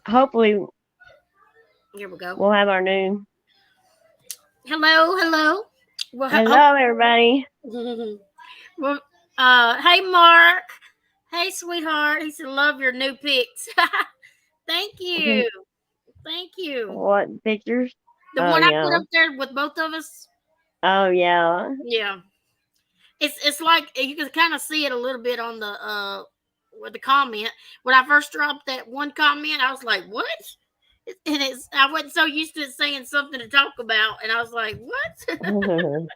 hopefully Here we go. we'll have our new. Hello, hello. Well, Hello, everybody. well, hey, Mark. Hey, sweetheart. He said, love your new pics. Thank you. Thank you. What pictures? The Oh one I put yeah. up there with both of us. Oh yeah. Yeah. It's like you can kind of see it a little bit on the with the comment. When I first dropped that one comment, I was like, "What?" And it's I wasn't so used to it saying something to talk about, and I was like, "What?" Well,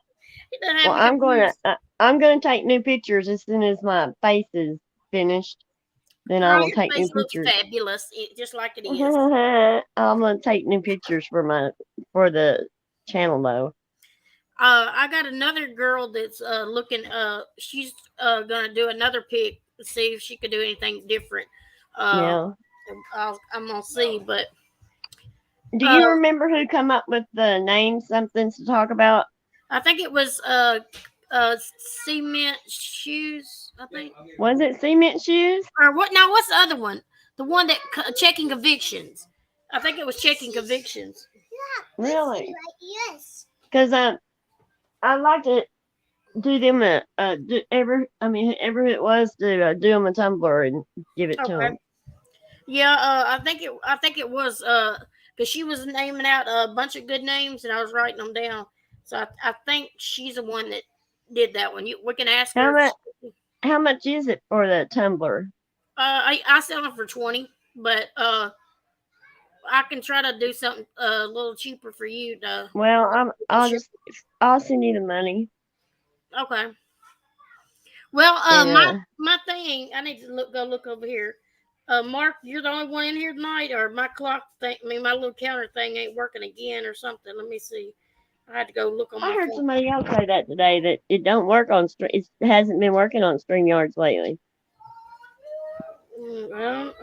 It done had me confused. I'm gonna take new pictures as soon as my face is finished. Then I Girl, will your take new face looks pictures. fabulous, just like it is. I'm gonna take new pictures for the channel though. I got another girl that's looking. She's gonna do another pick to see if she could do anything different. Uh, Yeah. I'm gonna see, but Do uh, you remember who come up with the name something to talk about? I think it was cement shoes. I think, Was it cement shoes? or what? Now, what's the other one? The one that checking convictions. I think it was checking convictions. Really? Because I like to do them ever it was to do them a tumbler and give it to Okay. them. Yeah, I think it was because she was naming out a bunch of good names and I was writing them down. So I think she's the one that did that one. We can ask How her. much? How much is it for the tumbler? I sell them for 20, but I can try to do something a little cheaper for you. To Well, sure. I'll send you the money. Okay. Well, And my thing. I need to go look over here. Mark, you're the only one in here tonight, or my clock thing. I mean, my little counter thing ain't working again, or something. Let me see. I had to go look on I my heard phone. somebody else say that today that it don't work on it hasn't been working on StreamYards lately. Well,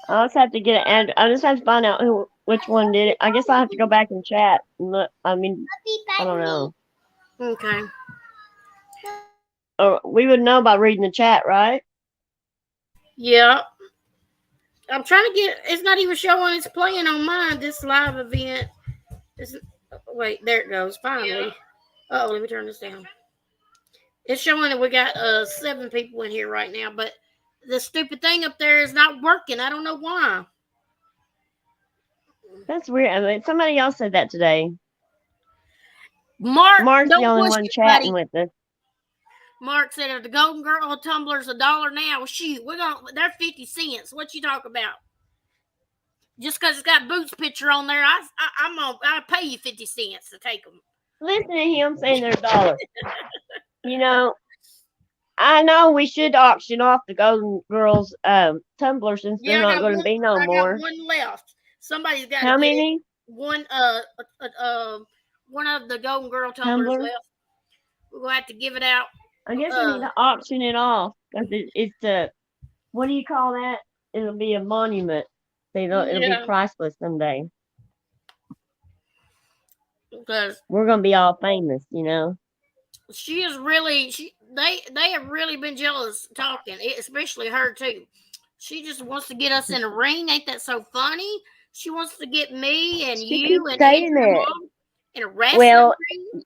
I'll just have to get it. I just have to find out which one did it. I guess I'll have to go back and chat and look. I mean, I don't know. okay. Or we would know by reading the chat, right? Yeah, I'm trying to get. It's not even showing. It's playing on mine. This live event. Is wait. There it goes. Finally. Oh, let me turn this down. It's showing that we got 7 people in here right now, but the stupid thing up there is not working. I don't know why. That's weird. I mean, somebody else said that today. Mark, Mark's the don't only push one it, chatting buddy. with us. Mark said if the Golden Girl tumbler's $1 now, well, shoot, they're 50 cents. What you talk about? Just because it's got Boots' picture on there, I'll pay you 50 cents to take them. Listen to him saying they're $1. You know, I know we should auction off the Golden Girls tumbler since they're Yeah, not going to be no I got more. one left. Somebody's got to How get it. many One one of the Golden Girl tumblers tumbler? left. We're gonna have to give it out. I guess we need Uh, to auction it off because it's a what do you call that? It'll be a monument. So it'll be yeah, priceless someday. because We're gonna be all famous, you know. she is really they have really been jealous talking, especially her too. She just wants to get us in a ring. Ain't that so funny? She wants to get me and She you keeps and saying your that. mom in a wrestling Well, ring.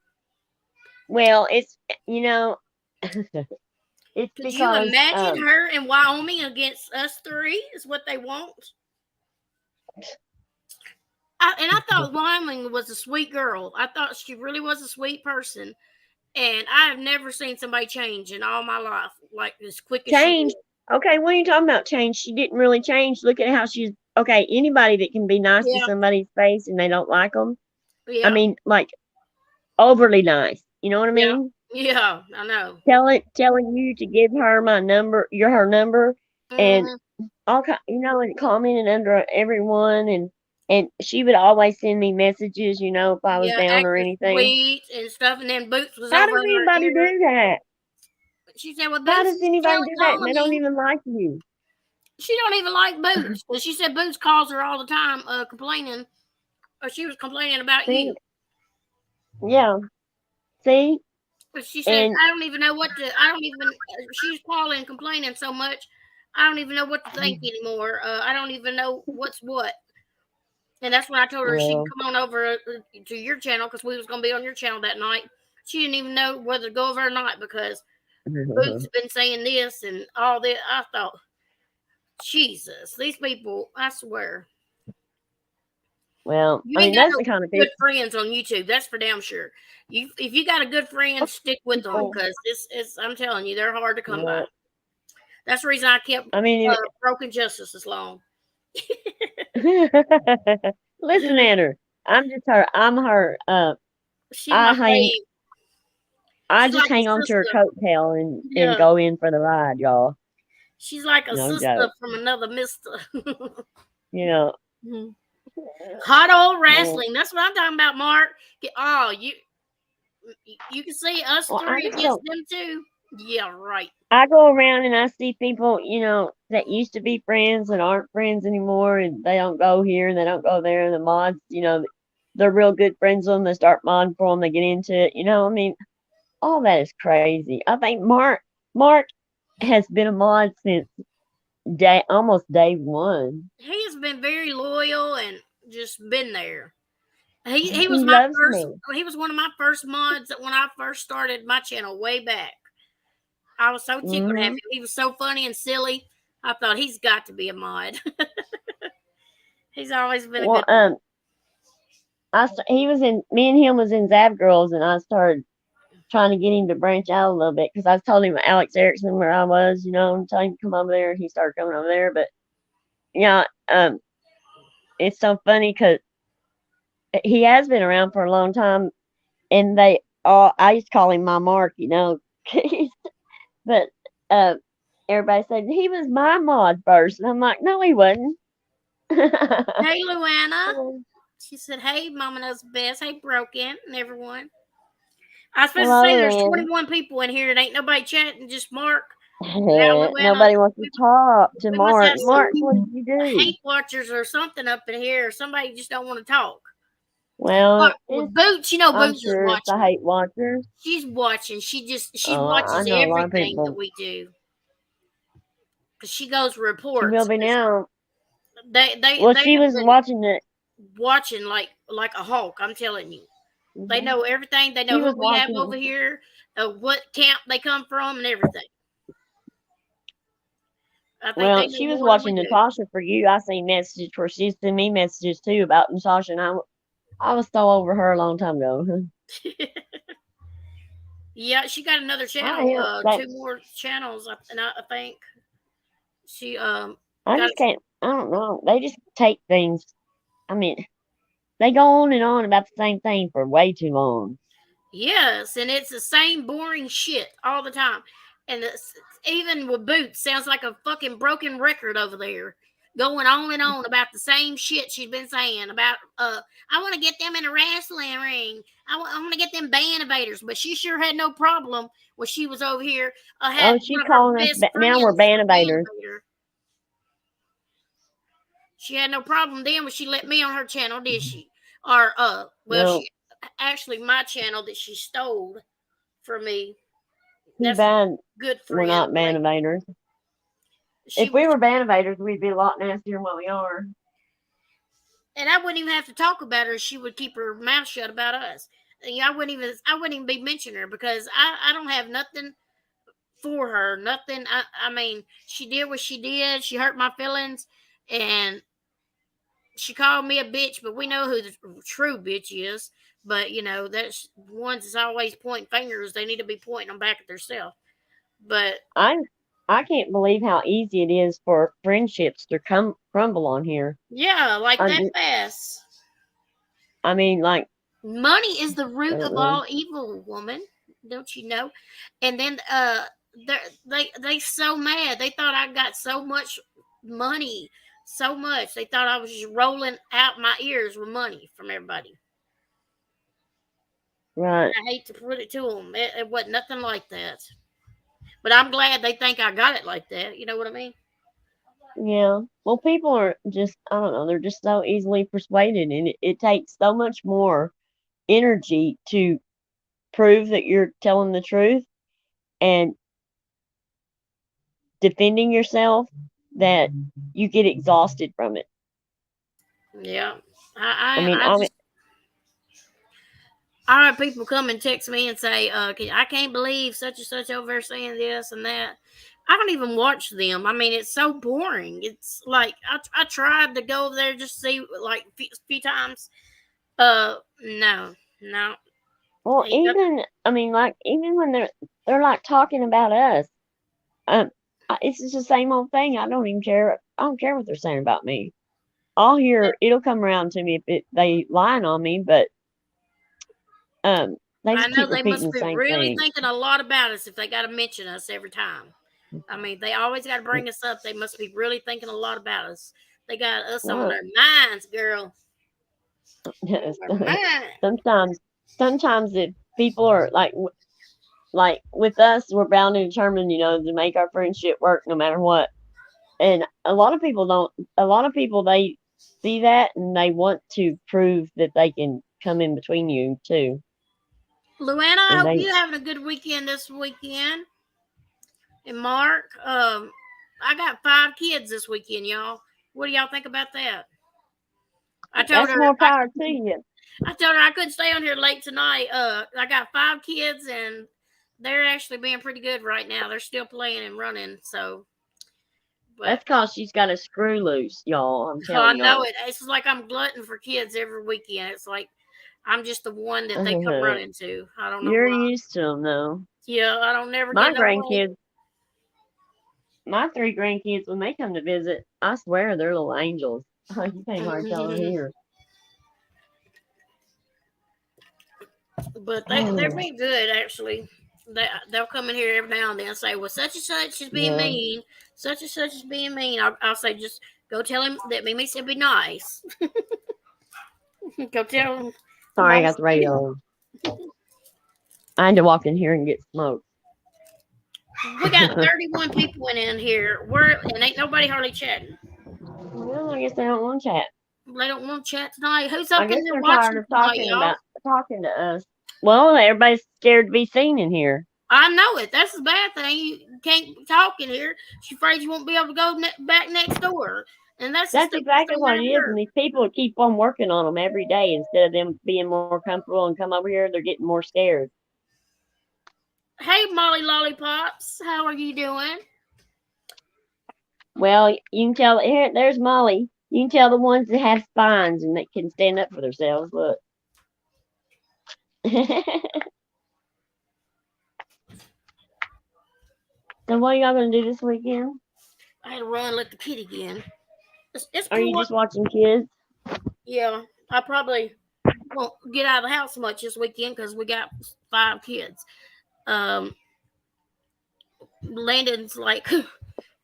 it's you know, it's Could you because imagine her in Wyoming against us three? Is what they want. And I thought Wyoming was a sweet girl. I thought she really was a sweet person. And I have never seen somebody change in all my life like as quick as she change. did. Okay, what are you talking about? Change? She didn't really change. Look at how she's. Okay, anybody that can be nice to Yeah, somebody's face and they don't like them. I yeah, mean, like overly nice. You know what I yeah, mean? yeah. I know. Telling you to give her my number, her number, and Hmm. you know, and commenting under everyone, and she would always send me messages, you know, if I was Yeah, down or acting anything. sweet and stuff. And then Boots was How over does in her anybody ear. do that? She said, "Well, How Boots does is anybody jelly do that and on they don't me." even like you? She don't even like Boots, but she said Boots calls her all the time, complaining, or she was complaining about See, you. yeah, see, But she said, and "I don't even know what to. I don't even." She's calling, complaining so much. I don't even know what to think anymore. I don't even know what's what. And that's when I told her she can Well, come on over to your channel because we was going to be on your channel that night. She didn't even know whether to go over or not because Boots been saying this and all that. I thought, Jesus, these people, I swear. well, You I ain't mean, got that's no the kind of good friends on YouTube. That's for damn sure. If you got a good friend, stick with them people. because it's. I'm telling you, they're hard to come by. Well, That's the reason I kept I mean, Broken Justice as long. listen at her. I'm just her. I'm her. She's I my hang. fave. I She's just like a hang on to her sister. coattail and Yeah, go in for the ride, y'all. she's like a No sister joke. from another mister. You know. Mhm. Hot old Well, wrestling. That's what I'm talking about, Mark. Oh, you can see us well, I three just against don't. them too. Yeah, right. I go around and I see people, that used to be friends and aren't friends anymore, and they don't go here and they don't go there. And the mods, they're real good friends with them. They start modding for them. They get into it. I mean, all that is crazy. I think Mark has been a mod since almost day one. He has been very loyal and just been there. He was He my loves first. me. He was one of my first mods that when I first started my channel way back. I was so tickled at him. Hmm. He was so funny and silly. I thought he's got to be a mod. He's always been a Well, good one. he was in. Me and him was in Zab Girls, and I started trying to get him to branch out a little bit because I told him Alex Erickson where I was, and telling him to come over there, and he started coming over there. But yeah, it's so funny because he has been around for a long time, and they all. I used to call him my Mark, but uh, everybody said he was my mod first, and I'm like, no, he wasn't. Hey, Luana. She said, "Hey, Mama knows best. Hey, Broken and everyone." I was supposed to Hello, say there's Luann. 21 people in here and ain't nobody chatting, just Mark. Now, Luana, Nobody wants to talk to we must Mark. have some Mark, what did you do? hate watchers or something up in here. Somebody just don't want to talk. Well, With Boots, I'm Boots is sure it's the watching. hate watchers. She's watching. She Oh, I watches know a lot of everything that people. we do because she goes She will reports. be now. Well, They she have was been watching it. watching like a hawk. I'm telling you. They Mhm. know everything. They know She who was we have watching over it. here, what camp they come from, and everything. I think Well, they know she was more than we watching do. Natasha for you. I seen messages where she sent me messages too about Natasha, and I was so over her a long time ago. Yeah, she got another I channel, am. That two more channels, and I think she I got. just can't. I don't know. They just take things. I mean, they go on and on about the same thing for way too long. Yes, and it's the same boring shit all the time. And even with Boots, sounds like a fucking broken record over there, going on and on about the same shit she's been saying about. I want to get them in a wrestling ring. I want to get them band invaders, but she sure had no problem when she was over here. Had Oh, one she's of her calling us. best Now we're friends band a band invaders. invader. She had no problem then when she let me on her channel, did she? Or well, No, she actually my channel that she stole from me. too That's a bad good we're friend. not band Like invaders. she If we were band invaders, we'd be a lot nastier than what we are. and I wouldn't even have to talk about her. She would keep her mouth shut about us. I wouldn't even be mentioning her because I don't have nothing for her. Nothing. I mean, she did what she did. She hurt my feelings, and she called me a bitch. But we know who the true bitch is. But that's ones that's always pointing fingers. They need to be pointing them back at themselves. But I I can't believe how easy it is for friendships to crumble on here. yeah, like I, that ju- fast. I mean, like, Money is the I root don't of know. all evil, woman. Don't you know? And then they so mad. They thought I got so much money, so much. They thought I was just rolling out my ears with money from everybody. Right? I hate to put it to them. It wasn't nothing like that. But I'm glad they think I got it like that. You know what I mean? Yeah. Well, people are just, I don't know, they're just so easily persuaded, and it takes so much more energy to prove that you're telling the truth and defending yourself that you get exhausted from it. Yeah. I mean, I have people come and text me and say, I can't believe such and such over there saying this and that. I don't even watch them. I mean, it's so boring. It's like I tried to go over there just to see like a few times. No. well, even when they're like talking about us, it's just the same old thing. I don't even care. I don't care what they're saying about me. I'll hear it'll come around to me if they lying on me, but they I just know keep they repeating must the be same really thing. thinking a lot about us if they got to mention us every time. I mean, they always got to bring us up. They must be really thinking a lot about us. They got us on their minds, girl. Sometimes if people are like with us, we're bound and determined, to make our friendship work no matter what. And a lot of people don't. A lot of people they see that and they want to prove that they can come in between you too. Luana, I hope you're having a good weekend this weekend. And Mark, I got 5 kids this weekend, y'all. What do y'all think about that? That's more power to you. I told her I couldn't stay on here late tonight. I got 5 kids and they're actually being pretty good right now. They're still playing and running, so. But that's because she's got a screw loose, y'all. I'm telling you. I know it. It's like I'm glutton for kids every weekend. It's like I'm just the one that they come running to. I don't know. You're used to them, though. Yeah, I don't never my grandkids. My 3 grandkids, when they come to visit, I swear they're little angels. You can't hardly tell them here. But they're being good, actually. They'll come in here every now and then and say, well, such and such is being mean. Such and such is being mean. I'll say, just go tell him that Mimi said be nice. Go tell him. Sorry, I got the radio on. I had to walk in here and get smoked. We got 31 people in here. And ain't nobody hardly chatting. Well, I guess they don't want to chat. They don't want to chat tonight. Who's up in there watching tonight, y'all? Talking to us. Well, everybody's scared to be seen in here. I know it. That's the bad thing. You can't talk in here. She's afraid you won't be able to go back next door. And that's exactly what it is. And these people keep on working on them every day instead of them being more comfortable and come over here. They're getting more scared. Hey, Molly Lollipops. How are you doing? Well, you can tell. Here, there's Molly. You can tell the ones that have spines and that can stand up for themselves. Look. So what are y'all going to do this weekend? I had to run and let the kid again. Are you just watching kids? Yeah. I probably won't get out of the house much this weekend because we got 5 kids. Landon's like,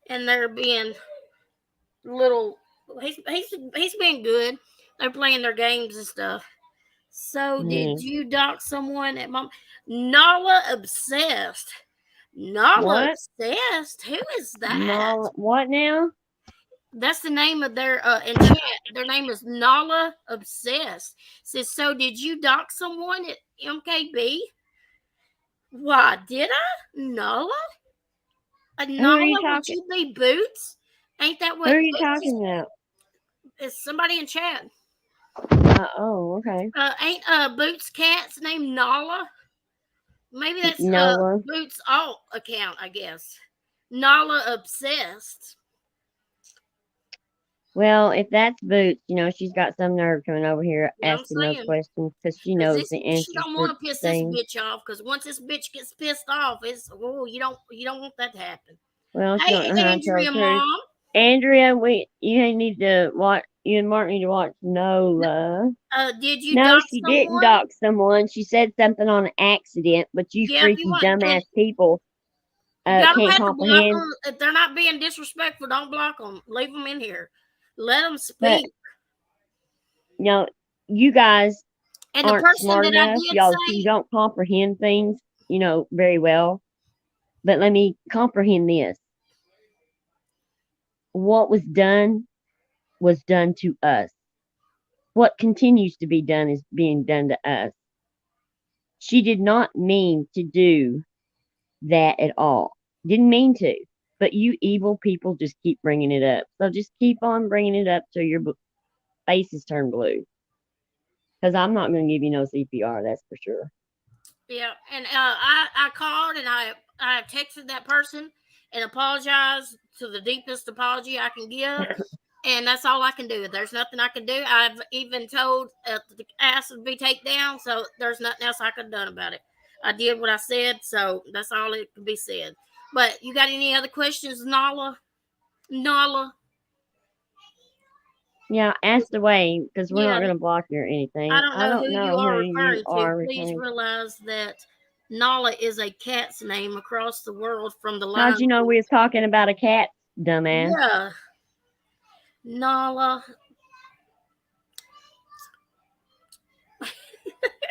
and they're being little. He's been good. They're playing their games and stuff. So did you dock someone at Mom? Nala Obsessed. Nala Obsessed? Who is that? Nala, what now? That's the name of their in chat. Their name is Nala Obsessed. Says, so did you dock someone at MKB? Why did I? Nala? Nala, would you be Boots? Ain't that what? Who are you talking about? It's somebody in chat. Oh, okay. Ain't Boots Cat's name Nala? Maybe that's Boots' alt account, I guess. Nala Obsessed. Well, if that's Boots, she's got some nerve coming over here asking those questions because she knows the answer. She don't want to piss this bitch off because once this bitch gets pissed off, you don't want that to happen. Well, she don't know how to tell the truth. Andrea, you need to watch. You and Mark need to watch Nola. Did you? No, she didn't dock someone. She said something on an accident, but you freaky dumbass people can't comprehend. If they're not being disrespectful, don't block them. Leave them in here. Let them speak. But, you guys aren't smart enough. You don't comprehend things, very well. But let me comprehend this. What was done to us. What continues to be done is being done to us. She did not mean to do that at all. Didn't mean to. but you evil people just keep bringing it up. So just keep on bringing it up till your faces turn blue. Because I'm not going to give you no CPR, that's for sure. Yeah, and I called and I texted that person and apologized to the deepest apology I can give, and that's all I can do. There's nothing I can do. I've even told the ass to be taken down, so there's nothing else I could have done about it. I did what I said, so that's all it could be said. But you got any other questions, Nala? Nala? Yeah, ask away because we're not Yeah, going to block you or anything. I don't I know don't who you know are who you referring to. are Please referring to. realize that Nala is a cat's name across the world from the How'd line. you know we was talking about a cat, dumbass? Yeah, Nala.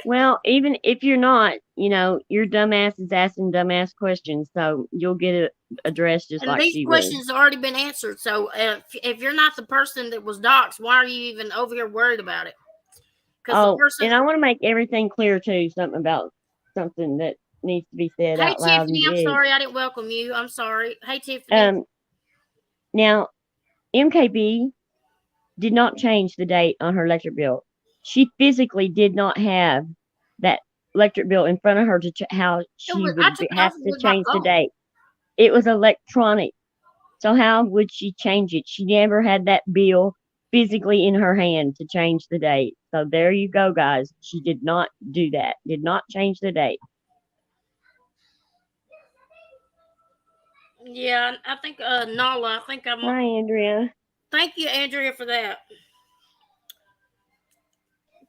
Well, even if you're not, your dumbass is asking dumbass questions, so you'll get it addressed just And like these she will. questions have already been answered. So if you're not the person that was doxxed, why are you even over here worried about it? Because the Oh, person. and I want to make everything clear too, something about something that needs to be said Hey out loud and Tiffany, I'm big. sorry I didn't welcome you. I'm sorry. Hey Tiffany. Now MKB did not change the date on her electric bill. She physically did not have that electric bill in front of her to how she I would took it have off to with my change the phone. date. It was electronic. So how would she change it? She never had that bill physically in her hand to change the date. So there you go, guys. She did not do that. Did not change the date. Yeah, I think Nala. I think I'm. Hi, Andrea. Thank you, Andrea, for that.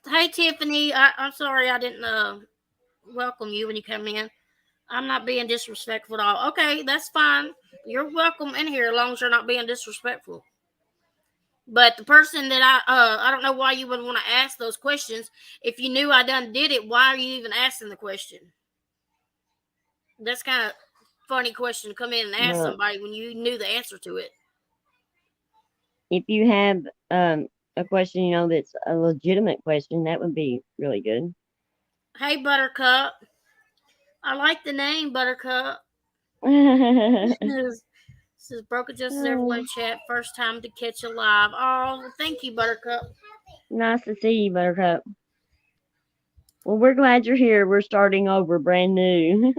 Hey Tiffany, I'm sorry I didn't welcome you when you come in. I'm not being disrespectful at all. Okay, that's fine. You're welcome in here as long as you're not being disrespectful. But the person that I don't know why you would want to ask those questions. If you knew I done did it, why are you even asking the question? That's kind of funny question to come in and ask Well, somebody when you knew the answer to it. if you have a question, that's a legitimate question, that would be really good. Hey Buttercup. I like the name Buttercup. Says broke adjusted everyone chat. First time to catch a live. Oh, thank you, Buttercup. Nice to see you, Buttercup. Well, we're glad you're here. We're starting over, brand new.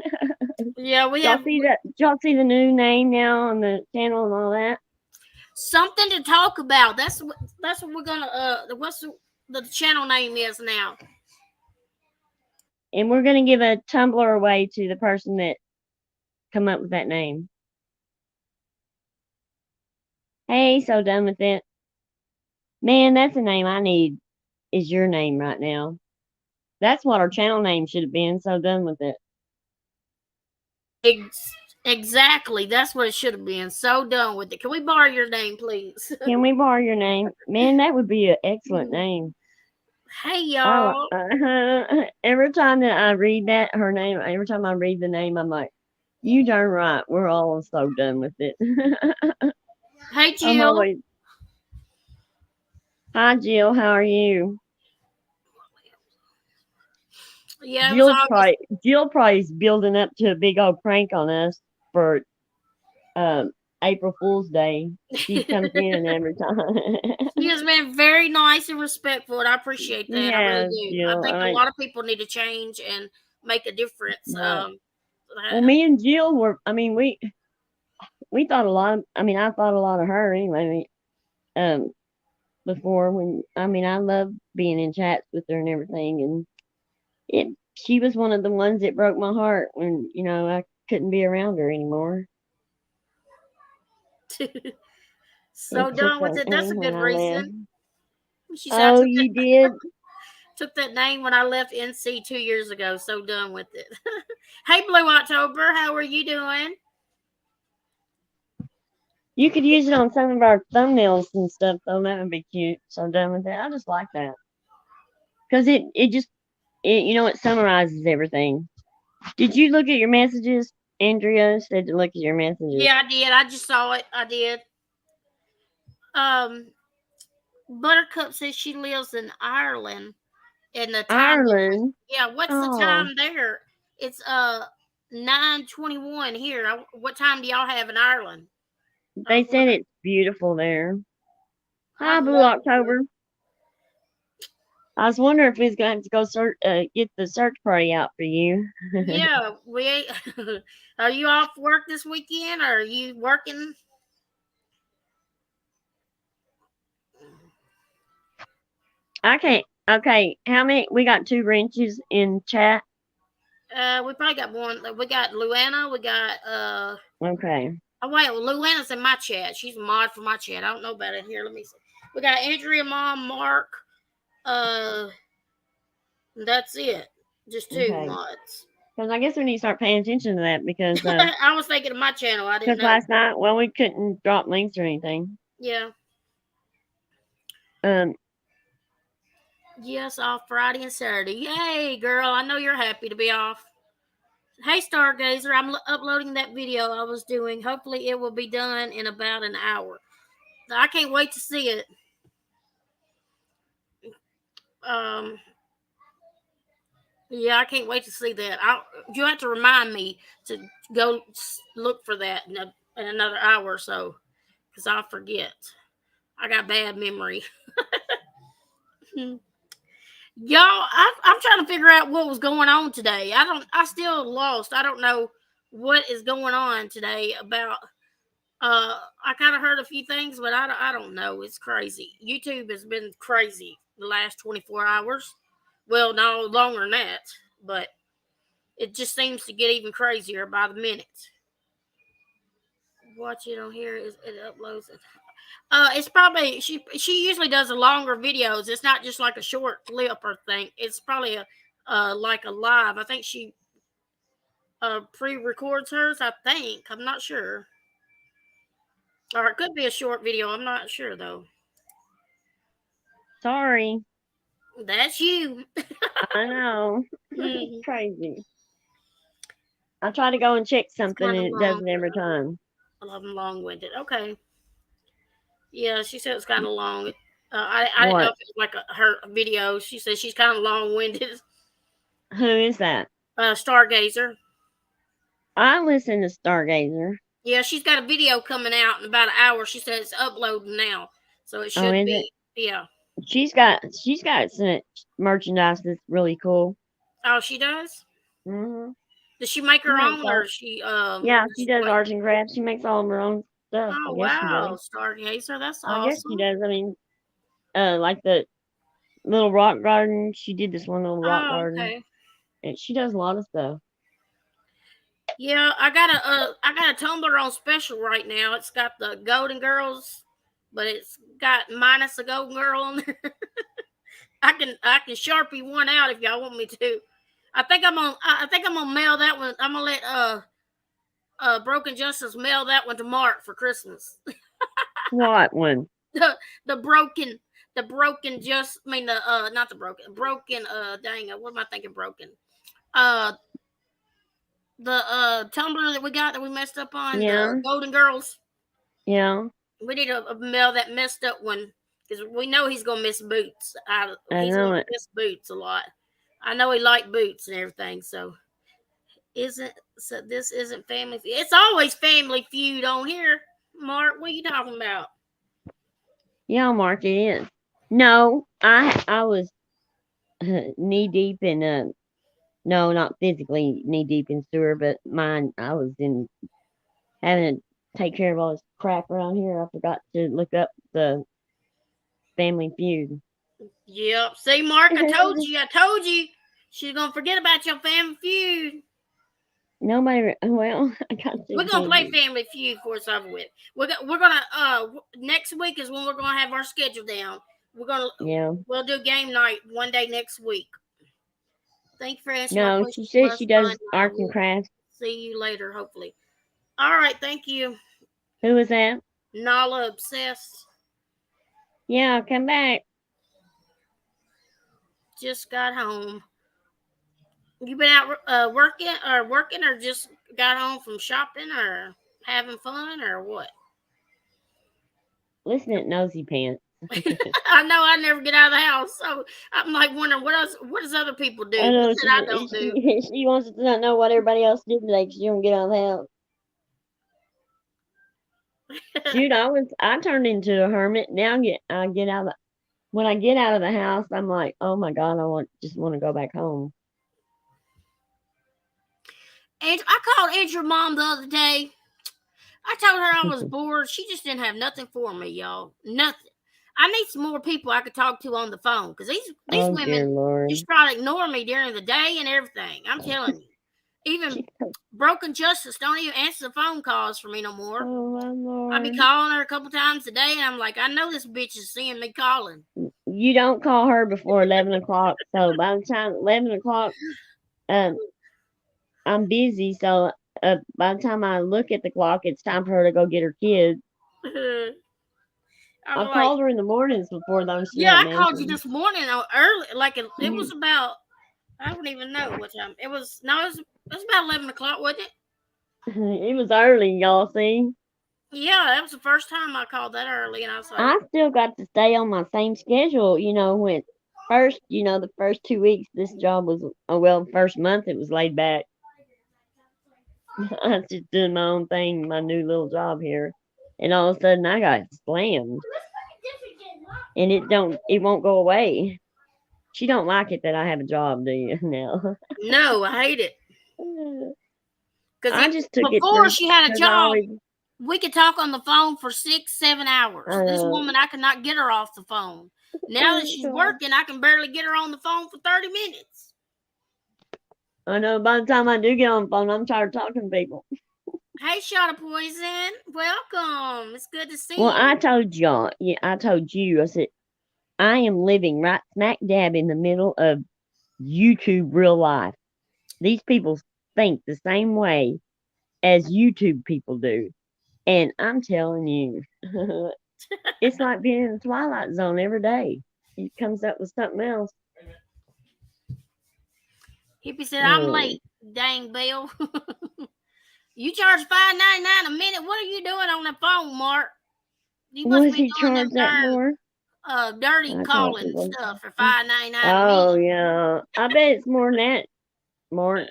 Yeah, we y'all have see that? Y'all see the new name now on the channel and all that? something to talk about. That's what we're gonna what's the channel name is now. And we're gonna give a tumbler away to the person that come up with that name. Hey, so done with it. Man, that's a name I need. Is your name right now? That's what our channel name should have been. So done with it. Exactly. That's what it should have been. So done with it. Can we borrow your name, please? Can we borrow your name? Man, that would be an excellent name. Hey, y'all. Every time that I read that, her name, every time I read the name, I'm like, you darn right. We're all so done with it. Hey, Jill. Hi, Jill. How are you? Yeah, Jill probably is building up to a big old prank on us for April Fool's Day. She comes in every time. She has been very nice and respectful, and I appreciate that. I really do. Jill. I think a lot of people need to change and make a difference. Well, me and Jill were. I mean, we thought a lot. I thought a lot of her anyway. Before when I love being in chats with her and everything, and she was one of the ones that broke my heart when I couldn't be around her anymore. So done with it. That's a good reason. Oh, you did? Took that name when I left NC 2 years ago. So done with it. Hey, Blue October, how are you doing? You could use it on some of our thumbnails and stuff, though. That would be cute. So done with that. I just like that because it summarizes everything. Did you look at your messages? Andrea said to look at your messages. Yeah, I did. I just saw it. I did. Buttercup says she lives in Ireland. In the time Ireland. what's the time there? It's 9:21 here. What time do y'all have in Ireland? They said it's beautiful there. Hi, I'd Blue love to. October. I was wondering if we was gonna have to go get the search party out for you. Yeah, we. Are you off work this weekend, or are you working? I can't. Okay, how many? We got 2 wrenches in chat. We probably got one. We got Luana. We got Okay. Oh wait, well, Luana's in my chat. She's a mod for my chat. I don't know about it here. Let me see. We got Andrea, Mom, Mark. That's it. Just 2 Okay. mods. Because I guess we need to start paying attention to that because I was thinking of my channel. I didn't know. last night, well, we couldn't drop links or anything. Yeah. Um. Yes, off Friday and Saturday. Yay, girl! I know you're happy to be off. Hey, Stargazer, I'm uploading that video I was doing. Hopefully, it will be done in about an hour. I can't wait to see it. Yeah, I can't wait to see that. You have to remind me to go look for that in another hour or so, because I'll forget. I got bad memory. Y'all, I'm trying to figure out what was going on today. I still lost. I don't know what is going on today about. I kind of heard a few things, but I don't know. It's crazy. YouTube has been crazy the last 24 hours. Well, no longer than that, but it just seems to get even crazier by the minute. Watch it on here. It uploads it. It's probably she usually does a longer videos. It's not just like a short clip or thing. It's probably a like a live. I think she pre-records hers. I think. I'm not sure. Or it could be a short video. I'm not sure though. Sorry. That's you. I know. Mhm. Crazy. I try to go and check something and it does long. it every time. I love them long-winded. Okay. Yeah, she said it's kind of long. I didn't know What? if it was like her video. She said she's kind of long-winded. Who is that? Stargazer. I listen to Stargazer. Yeah, she's got a video coming out in about an hour. She said it's uploading now, so it should Oh, is be. it? Yeah. She's got some merchandise that's really cool. Oh, she does. Mm-hmm. Does she make her own, or she? Yeah, she does arts and crafts. She makes all of her own stuff. Oh I guess she wow, does. Stargazer, that's I guess she awesome. does. I mean, like the little rock garden. She did this one little rock garden. Okay. And she does a lot of stuff. Yeah, I got a Tumblr on special right now. It's got the Golden Girls, but it's got minus a Golden Girl on there. I can Sharpie one out if y'all want me to. I think I'm gonna mail that one. I'm gonna let Broken Justice mail that one to Mark for Christmas. What one? the broken just I mean the not the broken dang it, what am I thinking broken? The Tumblr that we got that we messed up on, Yeah. the Golden Girls. Yeah. We need to mail that messed up one because we know he's gonna miss Boots. He's gonna miss Boots a lot. I know he liked Boots and everything. So this isn't Family Feud. It's always Family Feud on here. Mark, what are you talking about? Yeah, I'll mark it in. No, I was knee deep in no, not physically knee deep in sewer, but mine I was in having to take care of all this crap around here. I forgot to look up the Family Feud. Yep. See, Mark, I told you. She's gonna forget about your Family Feud. Nobody. Well, I got. We're gonna play Family Feud before it's over with. We're gonna next week is when we're gonna have our schedule down. We'll do game night one day next week. Thank you for asking. No, she says she does arts and crafts. See you later, hopefully. All right, thank you. Who was that? Nala Obsessed. Yeah, I'll come back. Just got home. You been out working or just got home from shopping or having fun or what? Listen at Nosy Pants. I know I never get out of the house, so I'm like wondering what else. What does other people do? I What know that I don't do? she wants to not know what everybody else did today because she don't get out of the house. Shoot, I turned into a hermit. Now I get out of when I get out of the house, I'm like, oh my God, just want to go back home. And I called Andrew's mom the other day. I told her I was bored. She just didn't have nothing for me, y'all. Nothing. I need some more people I could talk to on the phone because these Oh dear women Lord. just try to ignore me during the day and everything. I'm telling you. Even Broken Justice don't even answer the phone calls for me no more. Oh my Lord. I be calling her a couple times a day, and I'm like, I know this bitch is seeing me calling. You don't call her before 11 o'clock. So by the time 11 o'clock, I'm busy. So by the time I look at the clock, it's time for her to go get her kids. I called her in the mornings before those. Yeah, I called you this morning early. Like it was about, I don't even know what time. It was about 11 o'clock, wasn't it? It was early, y'all see. Yeah, that was the first time I called that early, and I was like, I still got to stay on my same schedule. When first, the first 2 weeks, this job was first month it was laid back. I was just doing my own thing, my new little job here, and all of a sudden I got slammed, and it won't go away. She don't like it that I have a job, do you? Now. No, I hate it. Because I just took before she had a job, we could talk on the phone for 6-7 hours. This woman, I could not get her off the phone. Now that she's working, I can barely get her on the phone for 30 minutes. I know. By the time I do get on the phone, I'm tired of talking to people. Hey, Shot of Poison, welcome. It's good to see you. Well, I told y'all. Yeah, I told you. I said I am living right smack dab in the middle of YouTube real life. These people think the same way as YouTube people do. And I'm telling you, it's like being in the Twilight Zone every day. He comes up with something else. Hippie said, I'm late, dang Bill. You charge $5.99 a minute. What are you doing on the phone, Mark? You must be doing them darn dirty calling stuff for $5.99 a minute. Oh, yeah. I bet it's more than that, Mark.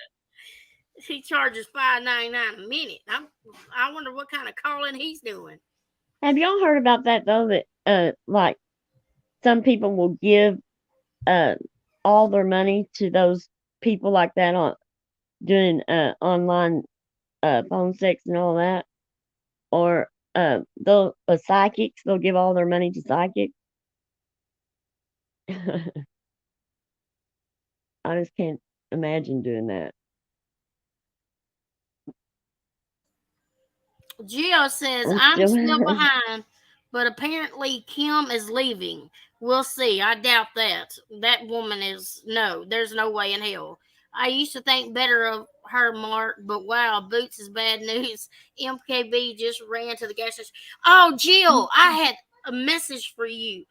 He charges $5.99 a minute. I wonder what kind of calling he's doing. Have y'all heard about that though? That like some people will give all their money to those people like that on doing online phone sex and all that, or they'll psychics. They'll give all their money to psychics. I just can't imagine doing that. Gio says, I'm still behind, but apparently Kim is leaving. We'll see. I doubt that. That woman is, no, there's no way in hell. I used to think better of her, Mark, but wow, Boots is bad news. MKB just ran to the gas station. Oh, Jill, I had a message for you.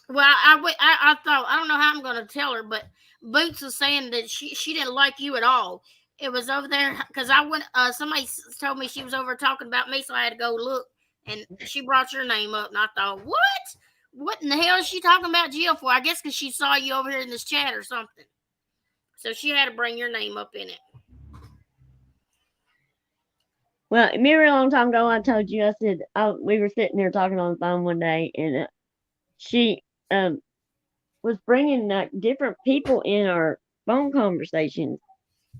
Well, I thought, I don't know how I'm going to tell her, but Boots was saying that she didn't like you at all. It was over there because I went. Somebody told me she was over talking about me, so I had to go look, and she brought your name up, and I thought, what in the hell is she talking about Jill for? I guess because she saw you over here in this chat or something, so she had to bring your name up in it. Well, remember a long time ago, I told you, I said we were sitting there talking on the phone one day, and she was bringing different people in our phone conversations.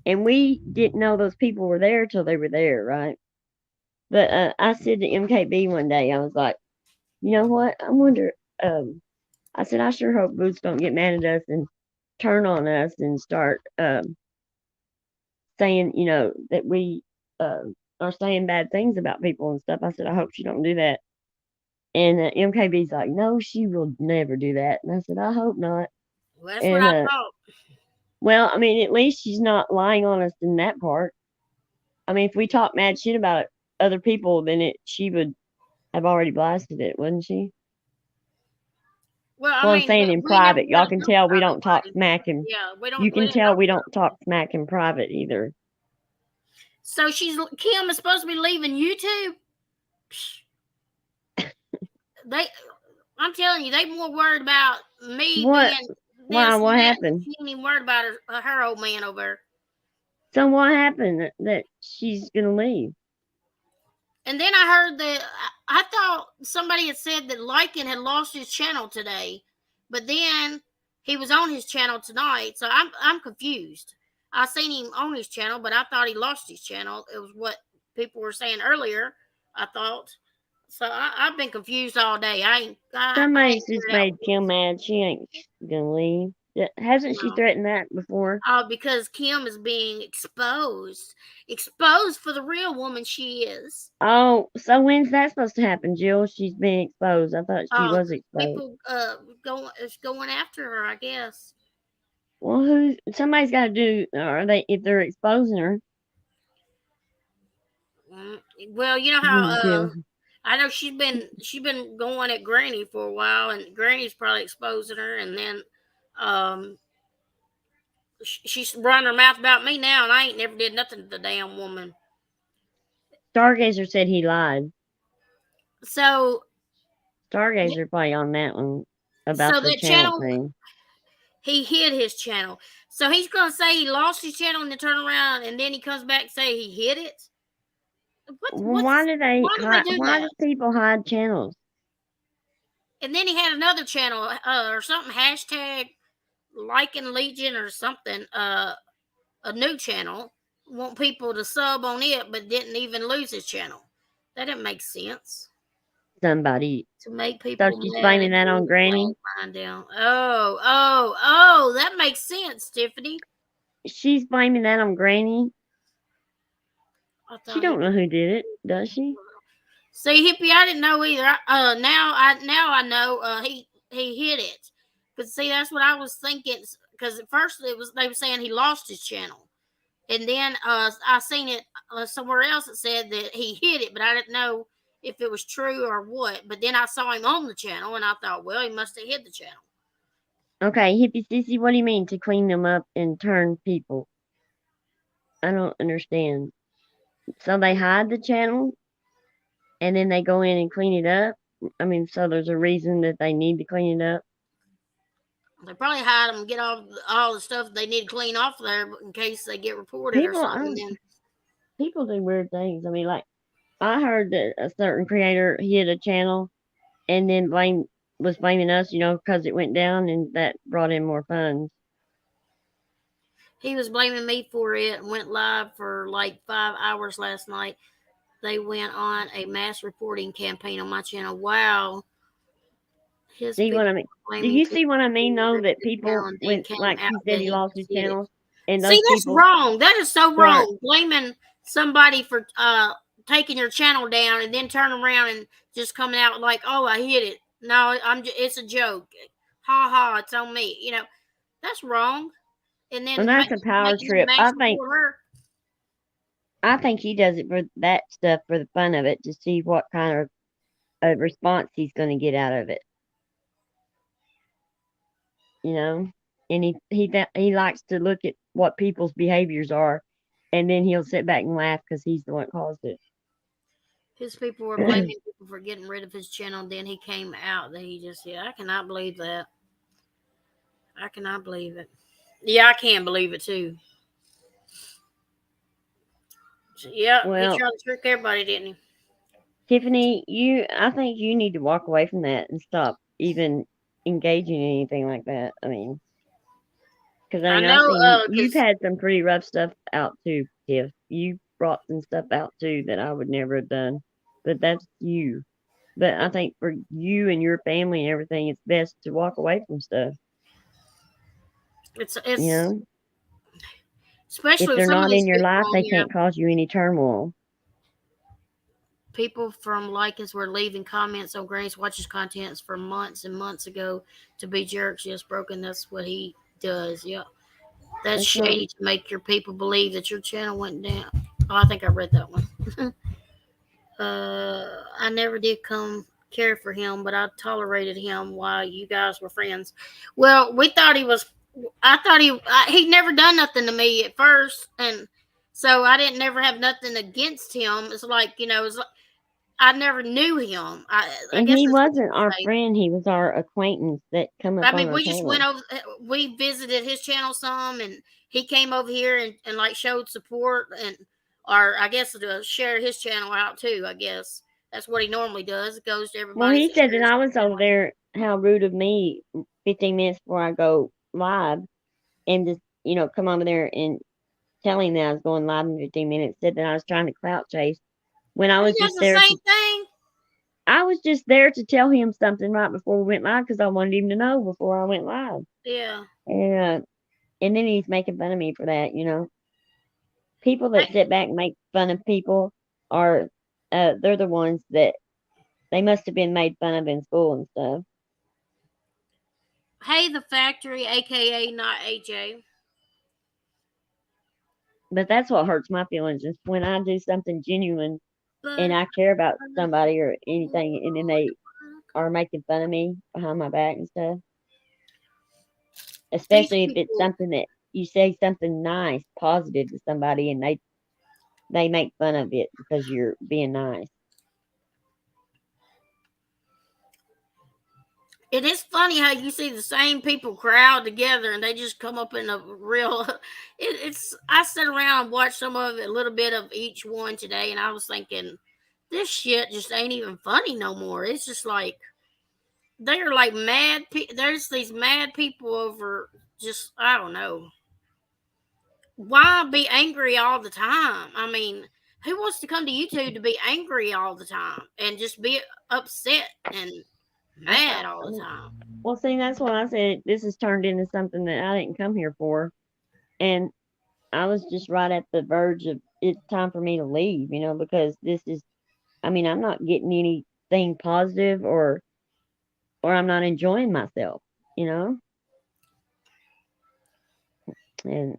And we didn't know those people were there till they were there, right? But I said to MKB one day, I was like, you know what? I wonder, I said, I sure hope Boots don't get mad at us and turn on us and start saying, that we are saying bad things about people and stuff. I said, I hope she don't do that. And MKB's like, no, she will never do that. And I said, I hope not. Well, that's what I thought. Well, I mean, at least she's not lying on us in that part. I mean, if we talk mad shit about other people, then she would have already blasted it, wouldn't she? Well, I'm saying in private. Y'all can tell we don't talk smack in. Yeah, we don't. You can tell we don't talk smack in private either. So Kim is supposed to be leaving YouTube. I'm telling you, they more worried about me What? being Why? this and What that. happened? She ain't even worried about her old man over there. So what happened that she's gonna leave? And then I heard that I thought somebody had said that Lycan had lost his channel today, but then he was on his channel tonight, so I'm confused. I seen him on his channel, but I thought he lost his channel. It was what people were saying earlier. I thought so. I've been confused all day. I Somebody's ain't just figured out. made Kim mad. She ain't gonna leave. Hasn't she No. threatened that before? Oh, because Kim is being exposed for the real woman she is. Oh, so when's that supposed to happen, Jill? She's being exposed. I thought she Oh, was exposed. people going after her, I guess. Well, somebody's got to do, or they if they're exposing her. Well, you know how Jill. I know she's been going at Granny for a while, and Granny's probably exposing her, and then she's running her mouth about me now, and I ain't never did nothing to the damn woman. Stargazer said he lied. So Stargazer probably on that one about the that channel channel, thing. he hid his channel. So he's gonna say he lost his channel and then turn around, and then he comes back and say he hid it. Well, why do they do why do that? people hide channels? And then he had another channel or something, hashtag Lycan Legion or something, a new channel. Want people to sub on it, but didn't even lose his channel. That didn't make sense. Somebody. To make So people she's mad blaming and that on bring the Granny. line down. Oh, that makes sense, Tiffany. She's blaming that on Granny. I She thought don't know who did it, does she? See, Hippie, I didn't know either. Now I know. He hid it, but see, that's what I was thinking. Because at first they were saying he lost his channel, and then I seen it somewhere else that said that he hid it, but I didn't know if it was true or what. But then I saw him on the channel, and I thought, well, he must have hid the channel. Okay, Hippie Sissy, what do you mean to clean them up and turn people? I don't understand. So they hide the channel and then they go in and clean it up? I mean, so there's a reason that they need to clean it up? They probably hide them, get all the stuff they need to clean off there in case they get reported or something. People do weird things. I mean, like, I heard that a certain creator hid a channel and then was blaming us, because it went down and that brought in more funds. He was blaming me for it and went live for like 5 hours last night. They went on a mass reporting campaign on my channel. Wow. See what I mean? Do you see what I mean, though? That people, like he said, he lost his channel, and See, those that's people wrong. That is so start. wrong. Blaming somebody for taking your channel down and then turning around and just coming out like, "Oh, I hit it." No, it's a joke. Ha ha, it's on me. That's wrong. And then that's a power trip. I think he does it for that stuff, for the fun of it, to see what kind of response he's going to get out of it. And he likes to look at what people's behaviors are, and then he'll sit back and laugh because he's the one that caused it. His people were blaming people for getting rid of his channel. Then he came out that I cannot believe that. I cannot believe it. Yeah, I can't believe it too. Yeah, well, he tried to trick everybody, didn't he? Tiffany, I think you need to walk away from that and stop even engaging in anything like that. I mean, because I know, I've seen you've had some pretty rough stuff out too, Tiff. You brought some stuff out too that I would never have done, but that's you. But I think for you and your family and everything, it's best to walk away from stuff. It's especially if they're not in your life, they can't cause you any turmoil. People from Lycans were leaving comments on Granny's Watches contents for months and months ago to be jerks. Just broken. That's what he does. Yeah, that's shady to make your people believe that your channel went down. Oh, I think I read that one. I never did care for him, but I tolerated him while you guys were friends. Well, we thought he was. I thought he never done nothing to me at first, and so I didn't never have nothing against him. It's like it's like I never knew him. I And guess he that's what you wasn't our would say. friend. He was our acquaintance that come up I on mean, our we just went channel. over. We visited his channel some, and he came over here and like showed support or I guess to share his channel out too. I guess that's what he normally does. Goes to Well, everybody's he said that shares. I was over there. How rude of me! 15 minutes before I go live, and just come over there and tell him that I was going live in 15 minutes. Said that I was trying to clout chase when I He was does just the there to. same thing. I was just there to tell him something right before we went live because I wanted him to know before I went live. Yeah. And then he's making fun of me for that. People that sit back and make fun of people are they're the ones that they must have been made fun of in school and stuff. Hey, the factory, aka not AJ. But that's what hurts my feelings is when I do something genuine and But I care about somebody or anything, and then they are making fun of me behind my back and stuff. these Especially if it's people, something that you say something nice, positive to somebody, and they make fun of it because you're being nice. it is funny how you see the same people crowd together and they just come up in a real. It's. I sat around and watched some of it, a little bit of each one today, and I was thinking, this shit just ain't even funny no more. It's just like they're like mad. There's these mad people over. Just I don't know. Why be angry all the time? I mean, who wants to come to YouTube to be angry all the time and just be upset and mad all the time? Well, see, that's why I said this has turned into something that I didn't come here for, and I was just right at the verge of it's time for me to leave, because this is. I mean, I'm not getting anything positive or I'm not enjoying myself, you know? And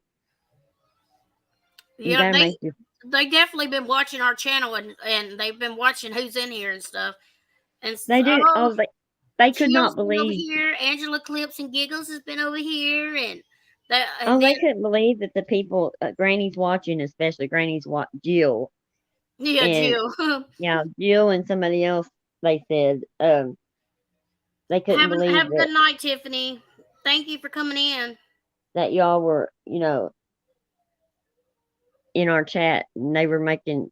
you Yeah, gotta make your they definitely been watching our channel and they've been watching who's in here and stuff. And they do oh, oh they could Chill's not been over believe here. Angela Clips and Giggles has been over here, and oh then they couldn't believe that the people Granny's watching, especially Jill yeah, and Jill. Jill and somebody else they said they couldn't Have believe a good night, Tiffany. Thank you for coming in. that y'all were, in our chat and they were making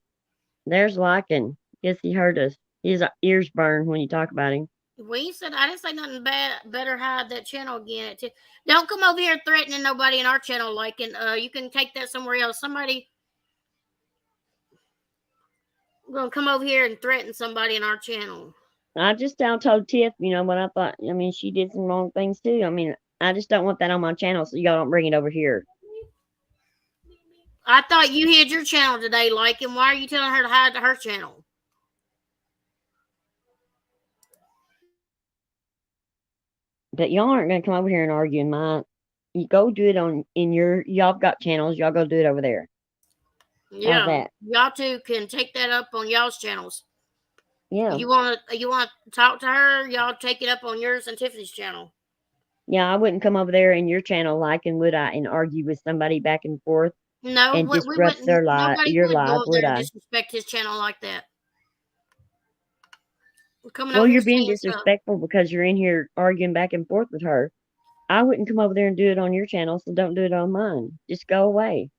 there's liking. Guess he heard us. His ears burn when you talk about him. We said I didn't say nothing bad. Better hide that channel again. Don't come over here threatening nobody in our channel. You can take that somewhere else. Somebody gonna come over here and threaten somebody in our channel. I just told Tiff, what I thought. I mean, she did some wrong things too. I mean, I just don't want that on my channel, so y'all don't bring it over here. I thought you hid your channel today, and why are you telling her to hide her channel? But y'all aren't gonna come over here and argue in mine. You go do it y'all got channels. Y'all go do it over there. How's Yeah, that? y'all two can take that up on y'all's channels. Yeah. You want to talk to her? Y'all take it up on yours and Tiffany's channel. Yeah, I wouldn't come over there in your channel would I, and argue with somebody back and forth No, and we disrupt wouldn't. Nobody your would go live, over would there and I? disrespect his channel like that. We're coming Well, over here you're being saying stuff. disrespectful because you're in here arguing back and forth with her. I wouldn't come over there and do it on your channel, so don't do it on mine. Just go away.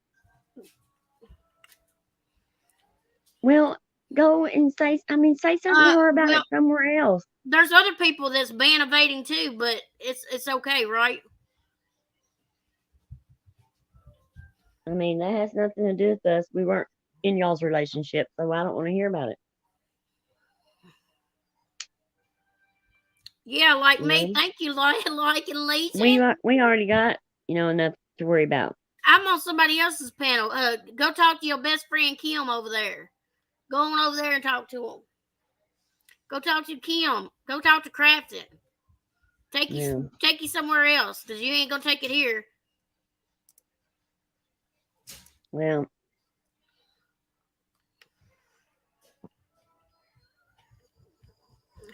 Well, go and say something to her about Well, it somewhere else. there's other people that's ban evading too, but it's okay, right? I mean, that has nothing to do with us. We weren't in y'all's relationship, so I don't want to hear about it. Yeah, like You me. know? Thank you, like and Lisa. We already got, enough to worry about. I'm on somebody else's panel. Go talk to your best friend Kim over there. Go on over there and talk to him. Go talk to Kim. Go talk to Crafton. Take you somewhere else because you ain't gonna take it here. Well,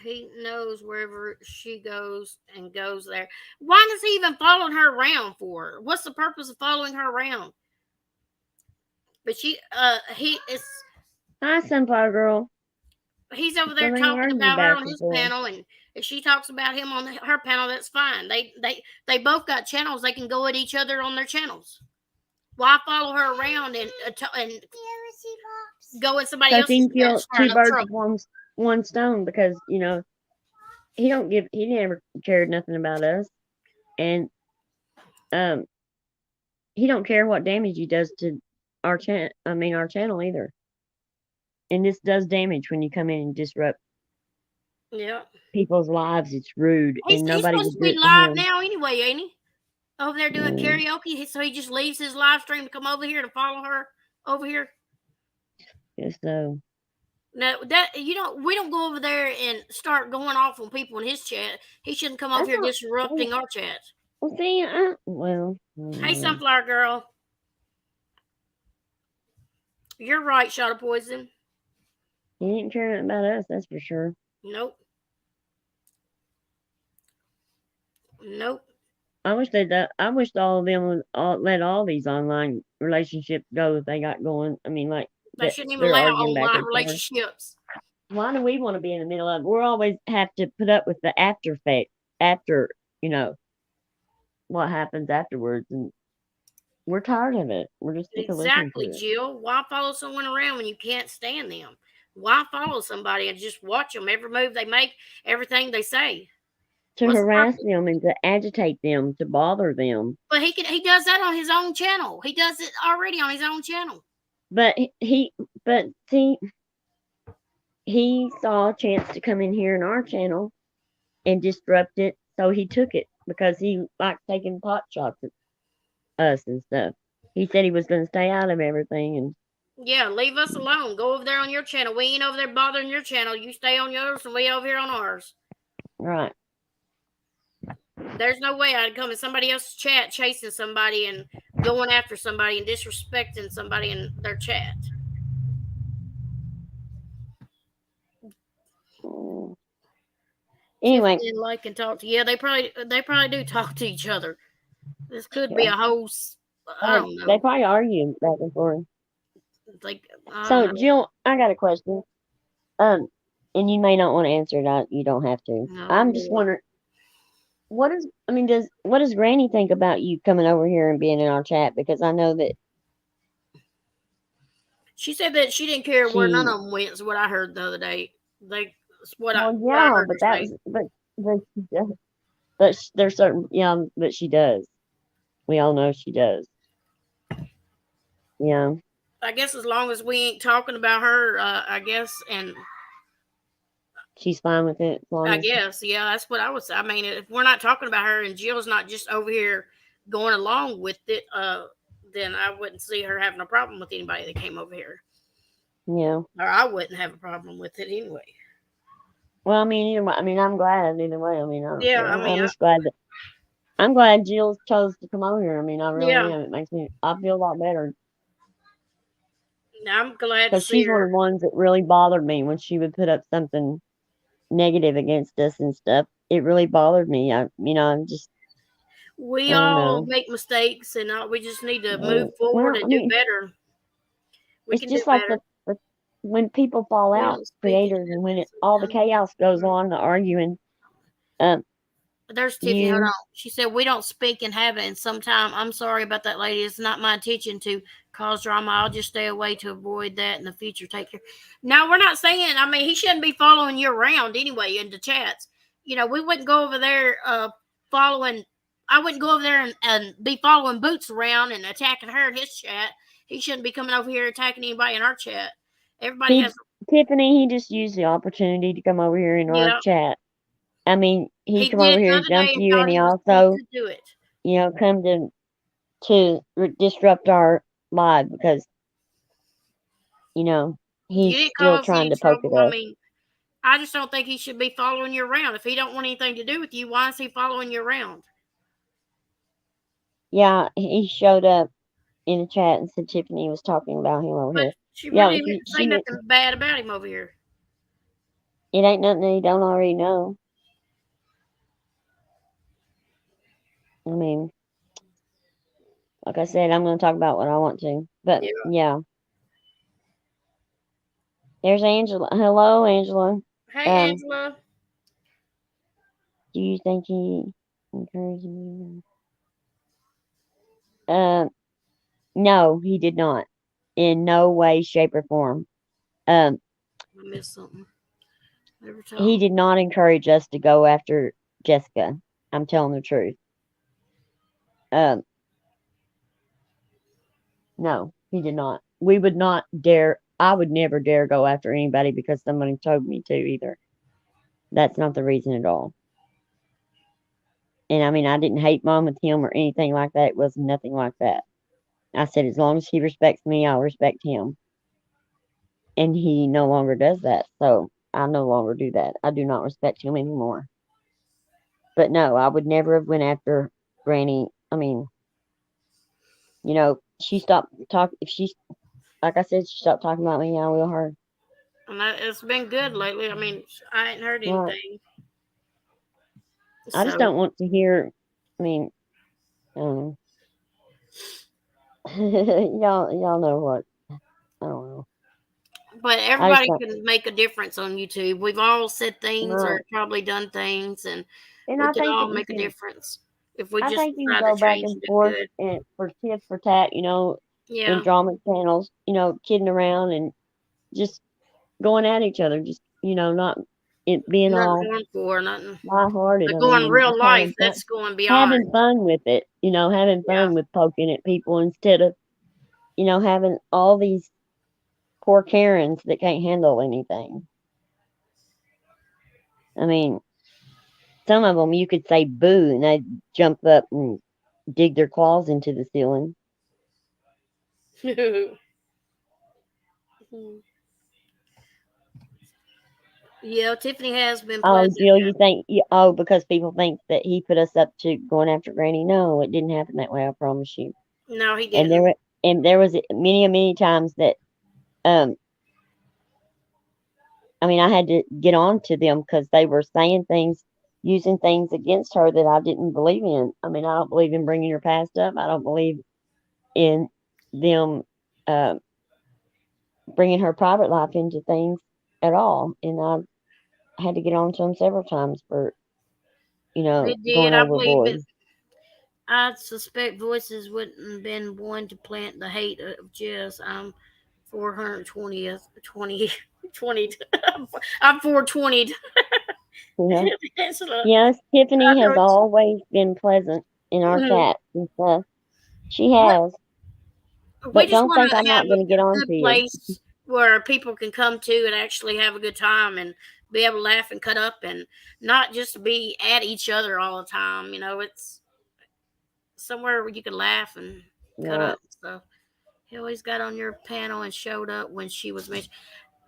he knows wherever she goes and goes there. Why does he even following her around for? What's the purpose of following her around? But he is. hi, Sunflower Girl. he's over So there they talking argue about her back on and his forth. panel, and if she talks about him on her panel, that's fine. They both got channels. They can go at each other on their channels. Why follow her around and go at somebody So else's she can channel, kill two stirring up birds with trouble? one stone because, you know, he never cared nothing about us. And um he don't care what damage he does to our our channel either. And this does damage when you come in and disrupt Yeah. people's lives. It's rude, and He's nobody supposed would to do be it to live him. now anyway, ain't he? Over there doing Mm, karaoke, so he just leaves his live stream to come over here to follow her over here. just so. No, that we don't go over there and start going off on people in his chat. He shouldn't come I over here thought. disrupting our chat. Well, see, Hey, Sunflower Girl, you're right. Shot of poison. he didn't care nothing about us. That's for sure. Nope. Nope. I wish I wish all of them would let all these online relationships go that they got going. I mean, like They that shouldn't even they're allow arguing back online and forth. relationships. Why do we want to be in the middle of it? We're always have to put up with the after effect after, you know, what happens afterwards, and we're tired of it. We're just sick of listening to Exactly, it. Jill. Why follow someone around when you can't stand them? Why follow somebody and just watch them every move they make, everything they say? To What's the harass purpose? them and to agitate them, to bother them. But he does that on his own channel. He does it already on his own channel. But but see, he saw a chance to come in here in our channel and disrupt it, so he took it because he likes taking pot shots at us and stuff. He said he was going to stay out of everything, and Yeah, leave us alone. Go over there on your channel. We ain't over there bothering your channel. You stay on yours and we over here on ours. right. There's no way I'd come in somebody else's chat chasing somebody and going after somebody and disrespecting somebody in their chat. Mm. Anyway, Tiffany and like and talk to they probably do talk to each other. This could be yeah, a whole I don't they know. probably argue back and forth. Like I don't So, know. Jill, I got a question. Um, and you may not want to answer it. You don't have to. No, I'm just wondering, what does Granny think about you coming over here and being in our chat? Because I know that she said that she didn't care where none she, of them went. Is what I heard the other day. well, What I yeah, heard but her say. but she does. There's certain, yeah, but she does. We all know she does. Yeah, I guess as long as we ain't talking about her, I guess, and she's fine with it as long I as, guess, yeah, that's what I would say. I mean, if we're not talking about her and Jill's not just over here going along with it, then I wouldn't see her having a problem with anybody that came over here, yeah. or I wouldn't have a problem with it anyway. Well, I mean, either way, I mean, I'm glad either way. I mean, I don't Yeah, care. I mean, I'm just glad that I'm glad Jill chose to come over here. I mean, I really yeah, am. It makes me, I feel a lot better I'm glad to because see she's one her. of the ones that really bothered me when she would put up something negative against us and stuff. It really bothered me. I'm just, We I don't all know. make mistakes, and we just need to move forward Well, I and do mean, better. We it's can do just like better. when people fall We out, don't speak in creators, and when all the heaven chaos goes sometimes. on, the arguing, um, There's Tiffany. Hold you, on. She said we don't speak in habit, and sometime I'm sorry about that, lady. It's not my intention to cause drama. I'll just stay away to avoid that in the future. Take care. Now we're not saying. I mean, he shouldn't be following you around anyway in the chats. We wouldn't go over there following. I wouldn't go over there and be following Boots around and attacking her in his chat. He shouldn't be coming over here attacking anybody in our chat. Everybody he, has. Tiffany, he just used the opportunity to come over here in our Yeah, chat. I mean, he he come did over it here the and other day jumped and you, thought and he he was supposed also, to do it. come to disrupt our live because You he's didn't still cause trying any to poke at trouble. I us. mean, I just don't think he should be following you around. If he don't want anything to do with you, why is he following you around? Yeah, he showed up in the chat and said Tiffany was talking about him over But here. she Yeah, really didn't say she nothing mentioned bad about him over here. it ain't nothing that he don't already know. I mean, like I said, I'm going to talk about what I want to, but Yeah. yeah, There's Angela. Hello, Angela. Hey, Um, Angela. do you think he encouraged me? Um, no, he did not. In no way, shape, or form. Um, I missed something. Never he told. did not encourage us to go after Jessica. I'm telling the truth. Um, no, he did not. We would not dare. I would never dare go after anybody because somebody told me to either. That's not the reason at all. And I mean, I didn't hate mom with him or anything like that. It was nothing like that. I said, as long as he respects me, I'll respect him. And he no longer does that. So I no longer do that. I do not respect him anymore. But no, I would never have went after Granny. I mean, she stopped talking. If she, like I said, she stopped talking about me, I will her. And it's been good lately. I mean, I ain't heard Right. anything. I just So, don't want to hear. I mean, um, y'all know what? I don't know. but I just everybody don't. can make a difference on YouTube. We've all said things Right. or probably done things, and And we I can think that all you make a can. difference if we I just think you can try to go back change and and do forth good. and for tit for tat, in Yeah, drama channels, kidding around and just going at each other, just not it being nothing all going for nothing. lighthearted. But I mean, going and real just life, that's going beyond. having fun with it, having Yeah, fun with poking at people instead of having all these poor Karens that can't handle anything. I mean, some of them you could say boo and they jump up and dig their claws into the ceiling. yeah. Tiffany has been Oh, pleasant. Jill, you think, because people think that he put us up to going after Granny. No, it didn't happen that way, I promise you. No, he And didn't. there was many times that, um, I mean, I had to get on to them because they were saying things, using things against her that I didn't believe in. I mean, I don't believe in bringing your past up. I don't believe in them, uh, bringing her private life into things at all. And I had to get on to them several times for, They going did. I believe it. overboard. I suspect voices wouldn't have been one to plant the hate of Jess. I'm 420th, 20, 20. I'm 420. You know? I Yes, Tiffany know has it's, always been pleasant in our mhm. chats and stuff. She What has. we But just don't want think I'm to have not going to get a on good to you. place where people can come to and actually have a good time and be able to laugh and cut up and not just be at each other all the time. It's somewhere where you can laugh and cut Right. up and stuff. He always got on your panel and showed up when she was mentioned.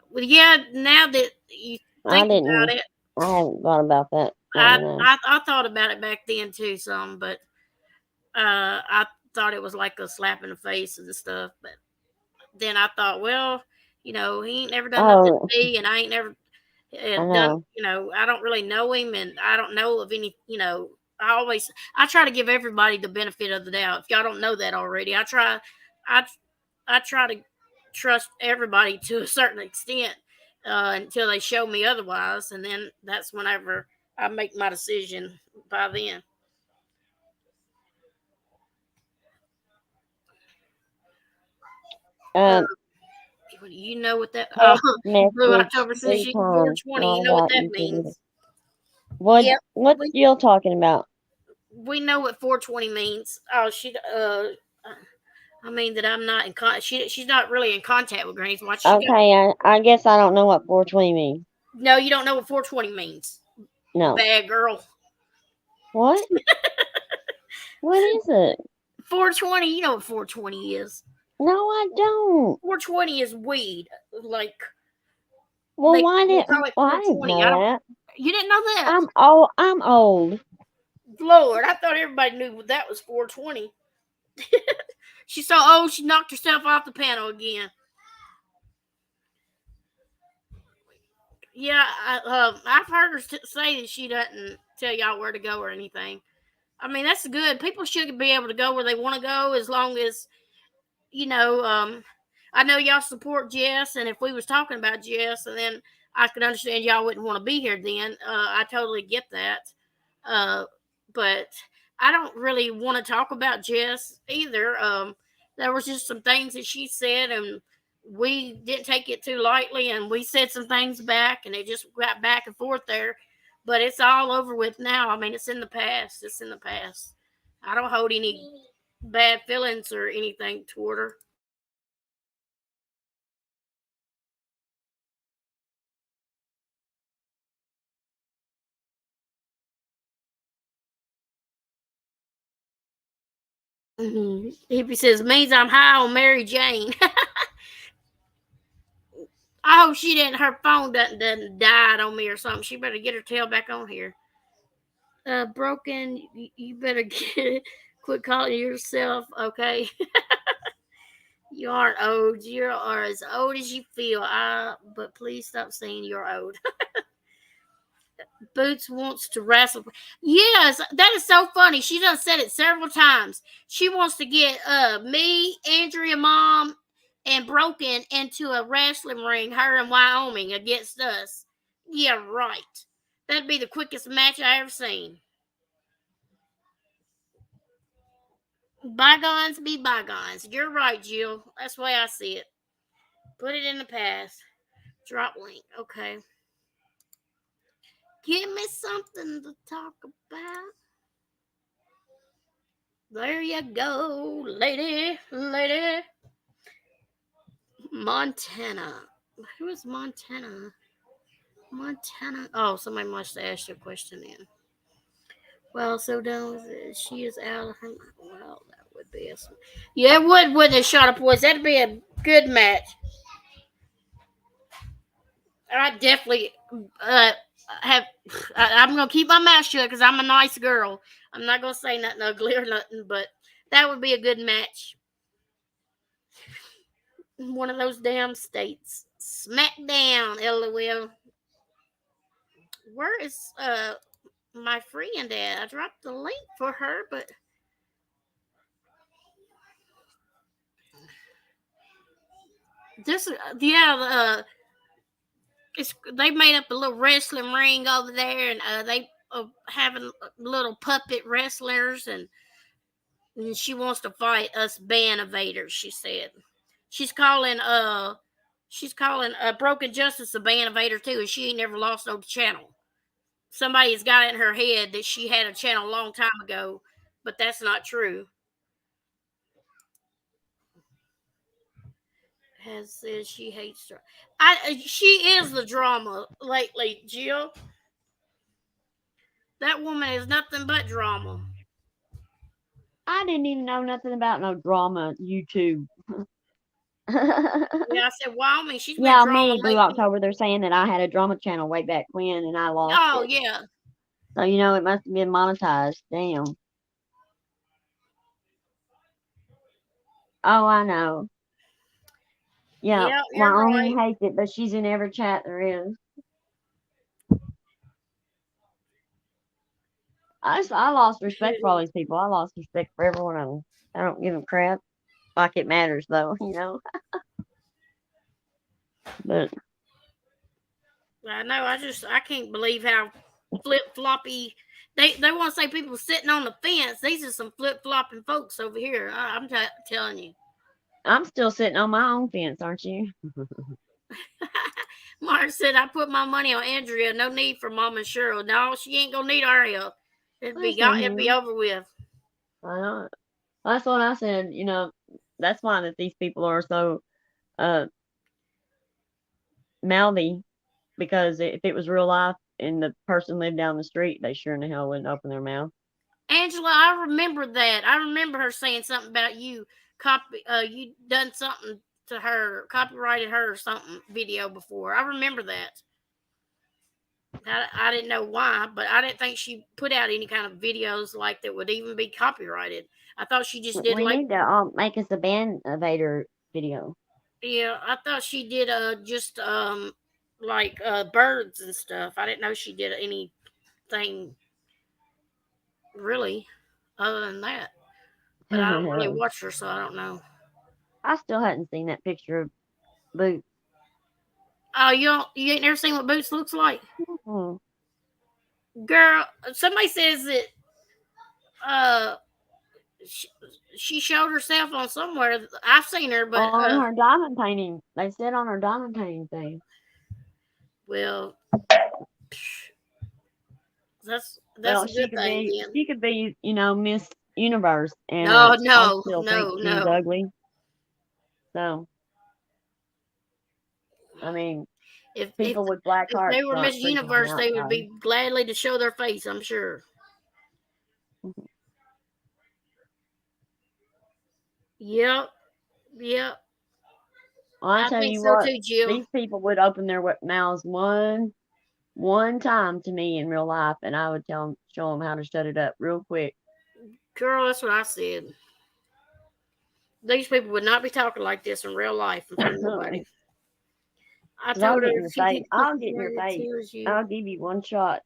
Well, yeah, now that you I think about didn't. it, I haven't thought about that. I I, don't know. I thought about it back then too, some, but I thought it was like a slap in the face and stuff. But then I thought, well, he ain't never done nothing Oh, to me, and I ain't never I done, know. I don't really know him, and I don't know of any, I try to give everybody the benefit of the doubt. If y'all don't know that already, I, I try to trust everybody to a certain extent until they show me otherwise, and then that's whenever I make my decision. By then, uh, Um, you know what that text Blue message October says 3 you times. 420. Not You know what about that you, Julia. means? Yep, What's we Jill talking about? we know what 420 means. Oh, I mean that I'm not in she's not really in contact with Granny. Why she got? Okay, I guess I don't know what 420 means. No, you don't know what 420 means. No. Bad girl. What? What is it? 420. You know what 420 is. No, I don't. 420 is weed. Like Well, they call it I didn't 420. know I don't. that. You didn't know that? I'm old. Lord, I thought everybody knew that was 420. She's so old she knocked herself off the panel again. Yeah, I've heard her say that she doesn't tell y'all where to go or anything. I mean, that's good. People should be able to go where they want to go as long as, you know. I know y'all support Jess, and if we was talking about Jess, and then I could understand y'all wouldn't want to be here then. I totally get that. But I don't really want to talk about Jess either. There was just some things that she said, and we didn't take it too lightly, and we said some things back, and it just got back and forth there. But it's all over with now. I mean, it's in the past. It's in the past. I don't hold any bad feelings or anything toward her. Mm-hmm. Hippie says, means I'm high on Mary Jane. I hope she didn't, her phone doesn't died on me or something. She better get her tail back on here. Broken, you better quit calling yourself, okay? You aren't old. You are as old as you feel. But please stop saying you're old. Boots wants to wrestle. Yes, that is so funny. She done said it several times. She wants to get me, Andrea, Mom, and Broken into a wrestling ring, her in Wyoming against us. Yeah, right. That'd be the quickest match I ever seen. Bygones be bygones. You're right, Jill. That's the way I see it. Put it in the past. Drop link. Okay. Give me something to talk about. There you go, lady. Montana. Who is Montana? Montana. Oh, somebody must have asked you a question then. Well, so done with it. She is out of her. Well, that would be a. Yeah, it wouldn't it, Shot Up Boys? That'd be a good match. I definitely have. I'm gonna keep my mouth shut because I'm a nice girl. I'm not gonna say nothing ugly or nothing, but that would be a good match. One of those damn states. Smackdown, LOL. Where is my friend at? I dropped the link for her, but this they made up a little wrestling ring over there, and they having little puppet wrestlers, and she wants to fight us ban evaders. She said she's calling Broken Justice a ban evader too, and she ain't never lost no channel. Somebody's got it in her head that she had a channel a long time ago, but that's not true. Has said she hates her. She is the drama lately, Jill. That woman is nothing but drama. I didn't even know nothing about no drama YouTube. Yeah, I said Wyoming. She's been Yeah, drama me, Blue lately. October, they're saying that I had a drama channel way back when and I lost Oh it. yeah. So, it must have been monetized. Damn. Oh, I know. Yeah, You're Wyoming right. hates it, but she's in every chat there is. I lost respect for all these people. I lost respect for every one of them. I don't give a crap. Like it matters, though, But I know. I can't believe how flip floppy. They want to say people sitting on the fence. These are some flip flopping folks over here. I'm telling you. I'm still sitting on my own fence, aren't you? Mark said, I put my money on Andrea. No need for Mama Cheryl. No, she ain't gonna need our help. It'd be over with. I know. That's what I said. That's why that these people are so uh mouthy, because if it was real life and the person lived down the street, they sure in the hell wouldn't open their mouth. Angela, I remember that. I remember her saying something about you you done something to her, copyrighted her or something video before. I remember that. I didn't know why, but I didn't think she put out any kind of videos like that would even be copyrighted. I thought she just did We like, need to make us a band evader video. yeah, I thought she did just like birds and stuff. I didn't know she did anything really other than that. But I don't really watch her, so I don't know. I still hadn't seen that picture of Boots. Oh, you ain't never seen what Boots looks like, Mm-mm. girl. Somebody says that uh she, she showed herself on somewhere. I've seen her, but On her diamond painting. They said on her diamond painting thing. well, that's Well, a good thing then. she could be, Miss Universe, and No, I no, still think no, she's no. ugly. So, I mean, If people with black if they hearts were aren't Miss pretty on the Universe, they would outside. be gladly to show their face. I'm sure. Mhm. Yep, yep. Well, I I tell think you so what, too, Jill. these people would open their mouths one time to me in real life, and I would show them how to shut it up real quick. Girl, that's what I said. These people would not be talking like this in real life in front of nobody. I Because I'll told her get in if your she face. didn't cook I'll the get in your nuggets, face. here's you. I'll give you one shot.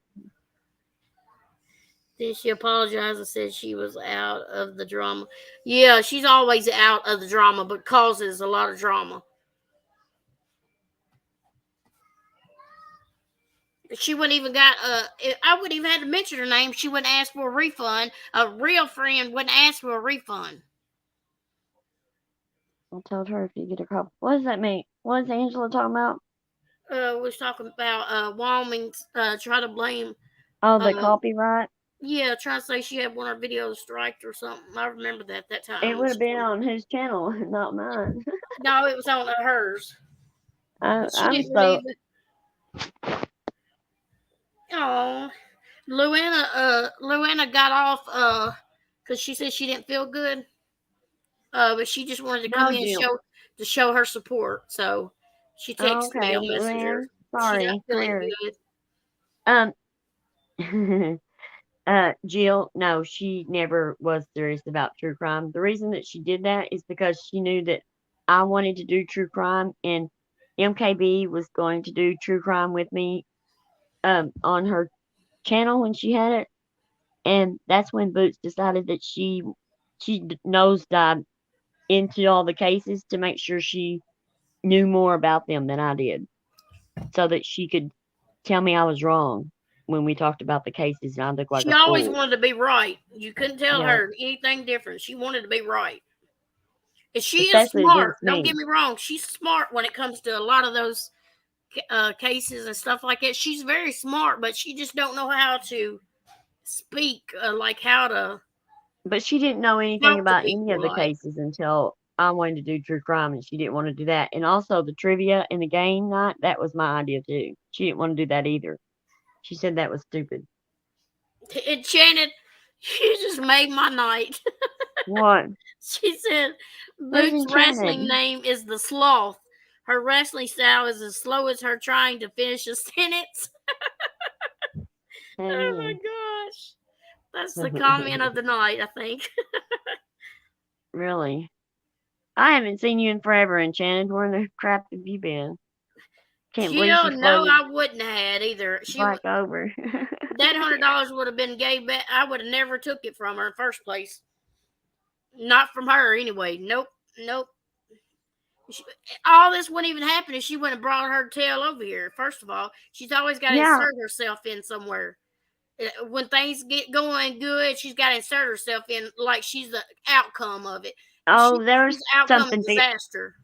Then she apologized and said she was out of the drama. Yeah, she's always out of the drama, but causes a lot of drama. She wouldn't even got I wouldn't even have to mention her name. She wouldn't ask for a refund. A real friend wouldn't ask for a refund. I told her if you get a copy. What does that mean? What is Angela talking about? Was talking about Wyoming try to blame Oh, the uh copyright? yeah, trying to say she had one of her videos striked or something. I remember that It time. would have been on his channel, not mine. No, it was on hers. But she I'm didn't really so. even oh Luana got off because she said she didn't feel good. But she just wanted to come No, in and Jill. show her support. So she texted me Okay, on Messenger. Luann. She's not Sorry, feeling clearly. good. Um, Jill, no, she never was serious about true crime. The reason that she did that is because she knew that I wanted to do true crime, and MKB was going to do true crime with me on her channel when she had it, and that's when Boots decided that she nosedived into all the cases to make sure she knew more about them than I did, so that she could tell me I was wrong when we talked about the cases and I looked like She a always fool. wanted to be right. You couldn't tell Yeah, her anything different. She wanted to be right. And she is especially smart. against Don't get me. me wrong. She's smart when it comes to a lot of those cases and stuff like that. She's very smart, but she just don't know how to speak, like how to But she didn't know anything talk to about any of people. the Like cases until I wanted to do true crime, and she didn't want to do that. And also the trivia and the game night, that was my idea too. She didn't want to do that either. She said that was stupid. Enchanted, you just made my night. What? She said, Who's Boots' wrestling Enchanted? name is the Sloth. Her wrestling style is as slow as her trying to finish a sentence. Oh my gosh. That's the comment of the night, I think. Really? I haven't seen you in forever, Enchanted. Where in the crap have you been? Can't believe she Jill, no, floated I wouldn't have had either. back over. That $100 would have been gave back. I would have never took it from her in the first place. Not from her anyway. Nope, nope. She, all this wouldn't even happen if she wouldn't have brought her tail over here. First of all, she's always got to Yeah. insert herself in somewhere. When things get going good, she's got to insert herself in like she's the outcome of it. Oh, there She's was the outcome of something. disaster.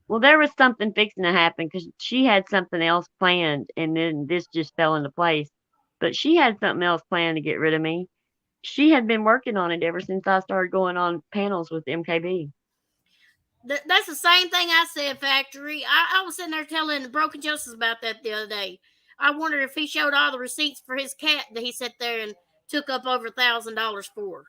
Well, there was something fixing to happen because she had something else planned, and then this just fell into place. But she had something else planned to get rid of me. She had been working on it ever since I started going on panels with MKB. That's the same thing I said, Factory. I was sitting there telling Broken Justice about that the other day. I wondered if he showed all the receipts for his cat that he sat there and took up over $1,000 for.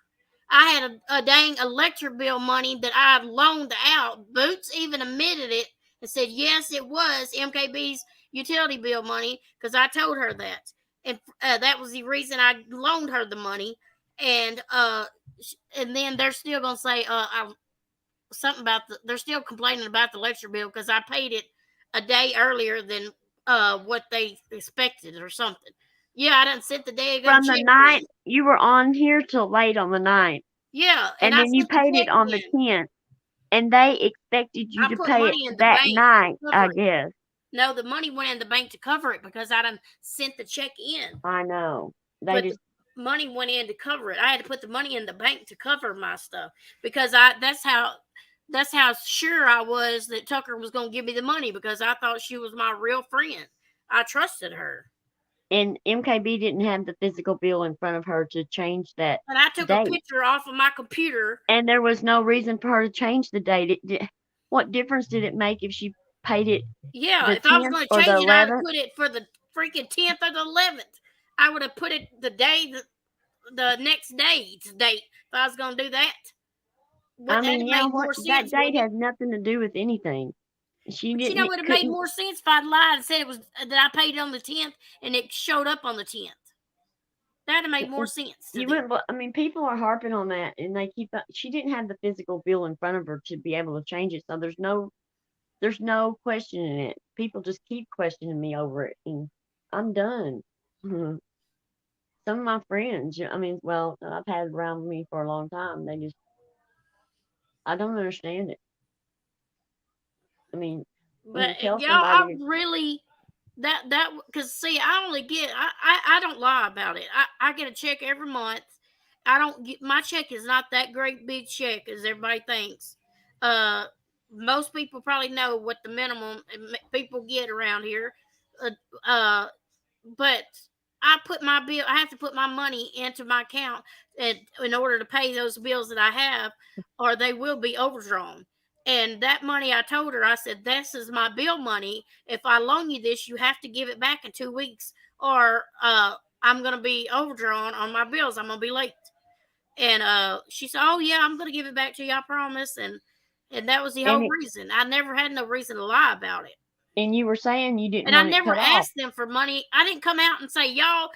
I had a dang electric bill money that I loaned out. Boots even admitted it and said, yes, it was MKB's utility bill money because I told her that. And that was the reason I loaned her the money. And then they're still going to say, something about they're still complaining about the lecture bill because I paid it a day earlier than what they expected or something. Yeah, I didn't sent the day ago From the check night in. you were on here till late on the night, Yeah, and and I then you sent the paid check it on the in. 10th, And they expected you I to put pay it money in the that bank night, to I cover it. guess. No, the money went in the bank to cover it because I done sent the check in. I know. They But just the money went in to cover it. I had to put the money in the bank to cover my stuff because that's how sure I was that Tucker was going to give me the money because I thought she was my real friend. I trusted her. and MKB didn't have the physical bill in front of her to change that And I took a date. picture off of my computer. And there was no reason for her to change the date. What difference did it make if she paid it Yeah, the if I was 10th going to or the change it, I would 11th? have put it for the freaking 10th or the 11th. I would have put it the day, the next day's date if I was going to do that. I That'd mean, yeah, make what more that sense, date wouldn't it? has nothing to do with anything. She But didn't it would have made couldn't more sense if I'd lied and said it was that I paid it on the 10th and it showed up on the 10th. That'd have made more sense to you them. wouldn't. I mean, people are harping on that, and they keep. She didn't have the physical bill in front of her to be able to change it, so there's no questioning it. People just keep questioning me over it, and I'm done. Some of my friends, I mean, well, I've had around me for a long time. I don't understand it. I mean, when But you tell y'all, I somebody, really that because see, I only get I don't lie about it. I get a check every month. I don't get my check is not that great big check as everybody thinks. Uh, most people probably know what the minimum people get around here. Uh, uh, but I put my bill. I have to put my money into my account in order to pay those bills that I have, or they will be overdrawn. And that money, I told her, I said, "This is my bill money. If I loan you this, you have to give it back in 2 weeks, or I'm going to be overdrawn on my bills. I'm going to be late." And she said, "Oh yeah, I'm going to give it back to you. I promise." And that was the and whole reason. I never had no reason to lie about it. you were saying you didn't And I want it never cut off. asked them for money. I didn't come out and say, "Y'all,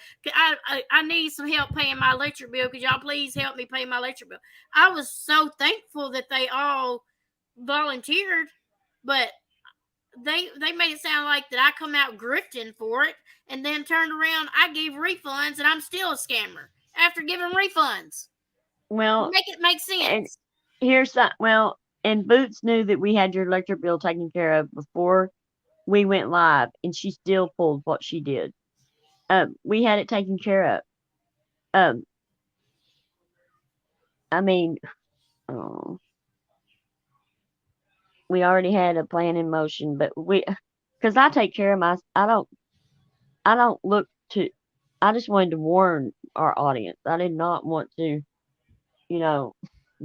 I need some help paying my electric bill. Could y'all please help me pay my electric bill?" I was so thankful that they all volunteered, but they made it sound like that I come out grifting for it, and then turned around, I gave refunds, and I'm still a scammer after giving refunds. Well, Make it make and sense. here's that. Well, and Boots knew that we had your electric bill taken care of before we went live, and she still pulled what she did. We had it taken care of. Um, I mean, oh, we already had a plan in motion, but because I take care of I don't look to, I just wanted to warn our audience. I did not want to, you know,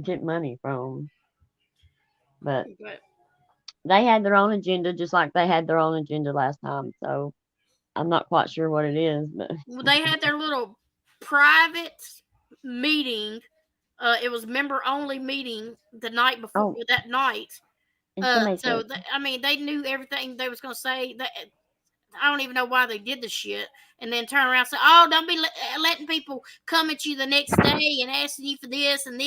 get money from 'em. But But they had their own agenda, just like they had their own agenda last time. So I'm not quite sure what it is, but they had their little private meeting. It was member only meeting the night before oh, that night. and somebody So said, I mean, they knew everything they was gonna say. I don't even know why they did the shit, and then turn around and say, "Oh, don't be letting people come at you the next day and asking you for this and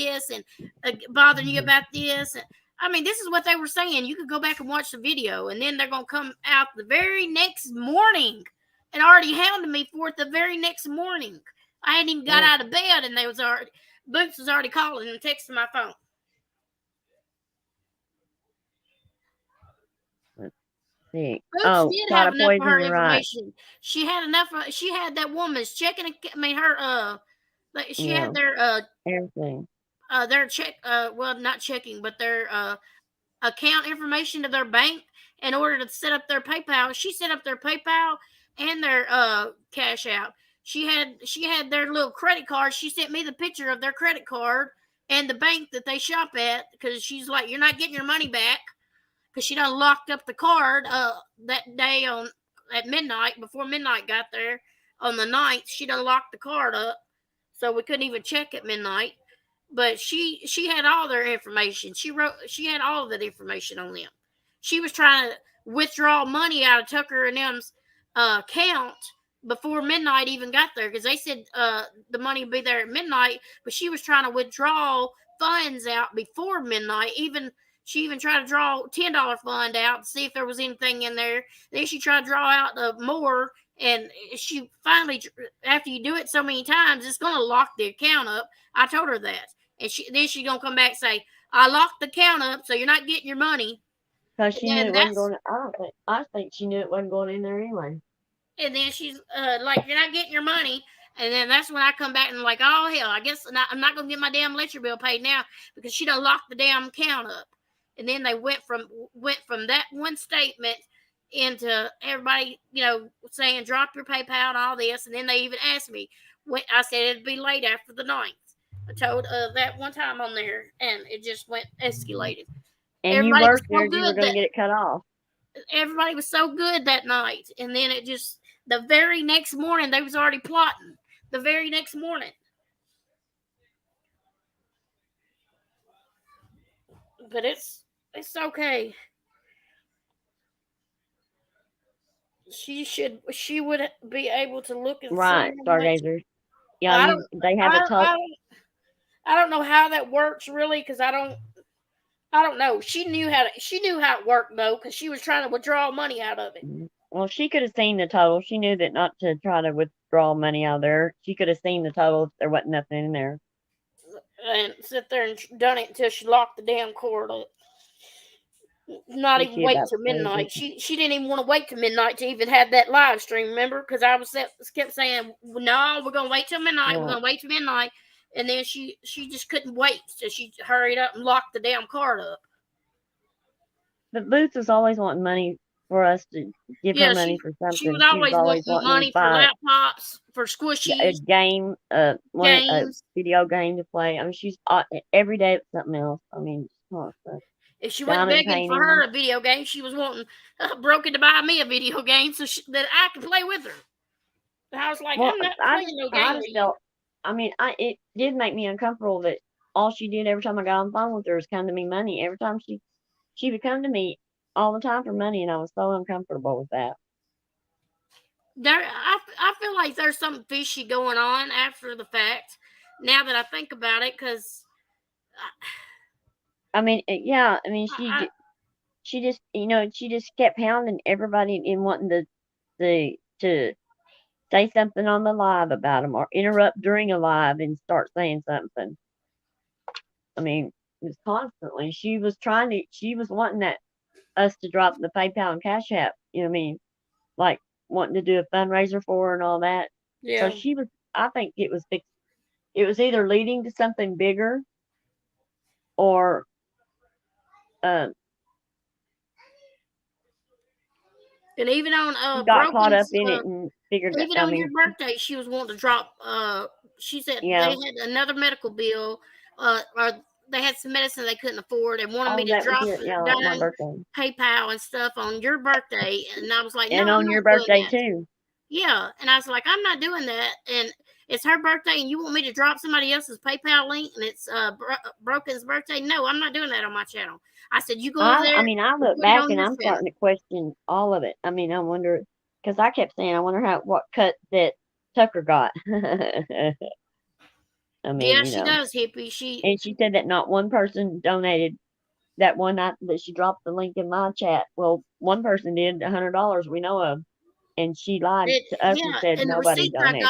bothering you about this." I mean, this is what they were saying. You could go back and watch the video, and then they're gonna come out the very next morning and already hounded me for it the very next morning. I hadn't even got oh, out of bed, and they was already Boots was already calling and texting my phone. let's see. Boots Oh, did plot have of enough of poison, her you're right. information. She had enough. She had that woman's checking. I mean, her. She Yeah, had everything. their check. Well, not checking, but their account information to their bank in order to set up their PayPal. She set up their PayPal and their cash out. She had their little credit card. She sent me the picture of their credit card and the bank that they shop at because she's like, "You're not getting your money back." Because she done locked up the card that day at midnight before midnight got there on the 9th. She done locked the card up, so we couldn't even check at midnight. But she had all their information. She had all of that information on them. She was trying to withdraw money out of Tucker and them's account before midnight even got there because they said the money would be there at midnight, but she was trying to withdraw funds out before midnight. She even tried to draw $10 fund out to see if there was anything in there. Then she tried to draw out more, and she finally, after you do it so many times, it's going to lock the account up. I told her that, and then she's gonna come back and say, I locked the account up, so you're not getting your money. Because she knew And it wasn't that's going. I think she knew it wasn't going in there anyway. and then she's like, you're not getting your money. And then that's when I come back and I'm like, oh hell, I guess I'm not gonna get my damn electric bill paid now because she done locked the damn account up. And then they went from that one statement into everybody, saying drop your PayPal and all this. And then they even asked me when I said it'd be late after the 9th. I told that one time on there, and it just went escalated. And Everybody you was were so scared you were good going to that get it cut off. everybody was so good that night, and then it just the very next morning they was already plotting. The very next morning, but it's okay. She would be able to look and Right, see how much. Stargazer. Yeah, I don't they have I a don't, total. I don't know how that works really, because I don't know. She knew how it worked though, because she was trying to withdraw money out of it. Well, she could have seen the total. She knew that not to try to withdraw money out of there. She could have seen the total if there wasn't nothing in there. And sit there and done it until she locked the damn cord up. Not even wait till midnight. She didn't even want to wait till midnight to even have that live stream. Remember, because I kept saying, "No, we're gonna wait till midnight. Yeah. We're gonna wait till midnight." And then she just couldn't wait, so she hurried up and locked the damn card up. But Booth was always wanting money for us to give her money for something. She was always wanting money for laptops, for squishies, a game, a video game to play. I mean, she's every day it's something else. I mean, constant. If she wasn't begging for her a video game, she was wanting Broken to buy me a video game so that I could play with her. And I was like, I'm not playing no game with you. I mean, it did make me uncomfortable that all she did every time I got on the phone with her was come to me money. Every time she would come to me all the time for money, and I was so uncomfortable with that. I feel like there's something fishy going on after the fact. Now that I think about it, because I mean, yeah, I mean, she just, she just kept hounding everybody and wanting to say something on the live about them or interrupt during a live and start saying something. I mean, it was constantly. She was wanting us to drop the PayPal and Cash App. You know what I mean? Like wanting to do a fundraiser for her and all that. Yeah. So I think it was either leading to something bigger or and even on got caught up in it and figured that. Even on your birthday, she was wanting to drop. She said they had another medical bill, or they had some medicine they couldn't afford and wanted me to drop down PayPal and stuff on your birthday, and I was like, no, and on your birthday too. Yeah, and I was like, I'm not doing that, and it's her birthday, and you want me to drop somebody else's PayPal link, and it's Broken's birthday? No, I'm not doing that on my channel. I said, you go over there. I mean, I look back and I'm starting to question all of it. I mean, I wonder, because I kept saying, I wonder what cut that Tucker got. I mean, yeah, she does, hippie. And she said that not one person donated that one night that she dropped the link in my chat. Well, one person did $100 we know of, and she lied to us and said nobody donated.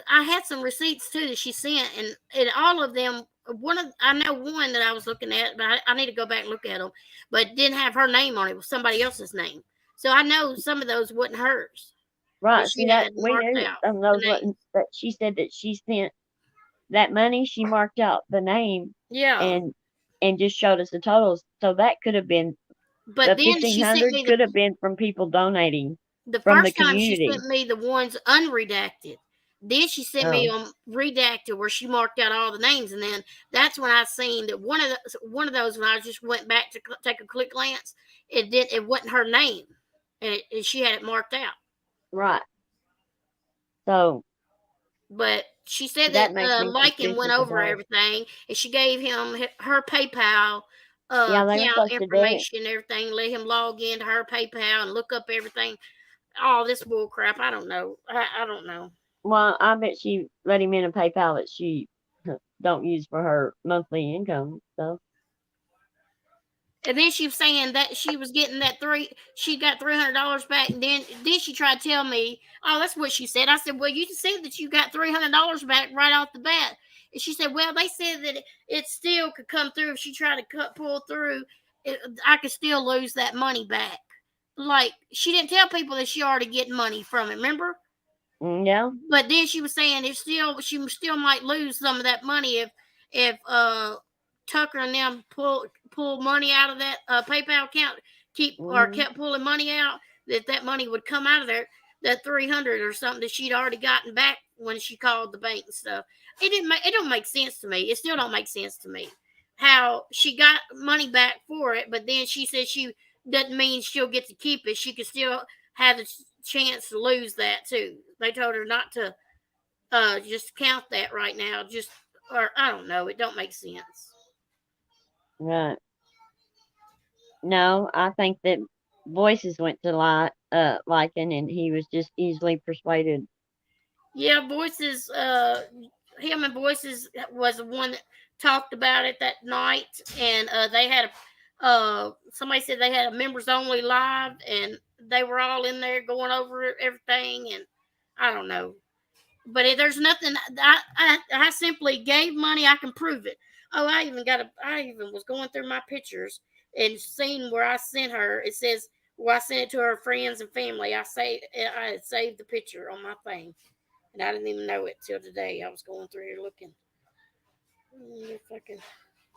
I had some receipts too that she sent, and all of them. I know one that I was looking at, but I need to go back and look at them. But it didn't have her name on it; it was somebody else's name. So I know some of those wasn't hers. Right. See that we knew some of those wasn't. But she said that she sent that money. She marked out the name. Yeah. And just showed us the totals. So that could have been. But the 1,500 could have been from people donating. The first time she sent me the ones unredacted. Then she sent me on redacted where she marked out all the names, and then that's when I seen that one of those when I just went back to take a quick glance, it wasn't her name, and she had it marked out. Right. So. But she said that Lycan went over everything, and she gave him her PayPal account information and everything. Let him log into her PayPal and look up everything. All this bull crap. I don't know. I don't know. Well, I bet she let him in a PayPal that she don't use for her monthly income stuff. And then she was saying that she was getting she got $300 back, and then she tried to tell me, oh, that's what she said. I said, well, you said that you got $300 back right off the bat. And she said, well, they said that it still could come through if she tried to pull through. I could still lose that money back. Like, she didn't tell people that she already getting money from it, remember? Yeah. But then she was saying she still might lose some of that money if Tucker and them pull money out of that PayPal account, kept pulling money out, that money would come out of there, that 300 or something that she'd already gotten back when she called the bank and stuff. It don't make sense to me. It still don't make sense to me how she got money back for it, but then she says she doesn't mean she'll get to keep it. She could still have the chance to lose that too. They told her not to just count that right now. Or I don't know. It don't make sense. Right. No, I think that Voices went to Lycan, and he was just easily persuaded. Yeah, Voices. Him and Voices was the one that talked about it that night, and they had somebody said they had a members only live, and they were all in there going over everything, and I don't know. But there's nothing. I simply gave money. I can prove it. Oh, I even was going through my pictures and seeing where I sent her. It says where I sent it to her friends and family. I had saved the picture on my thing, and I didn't even know it till today. I was going through here looking.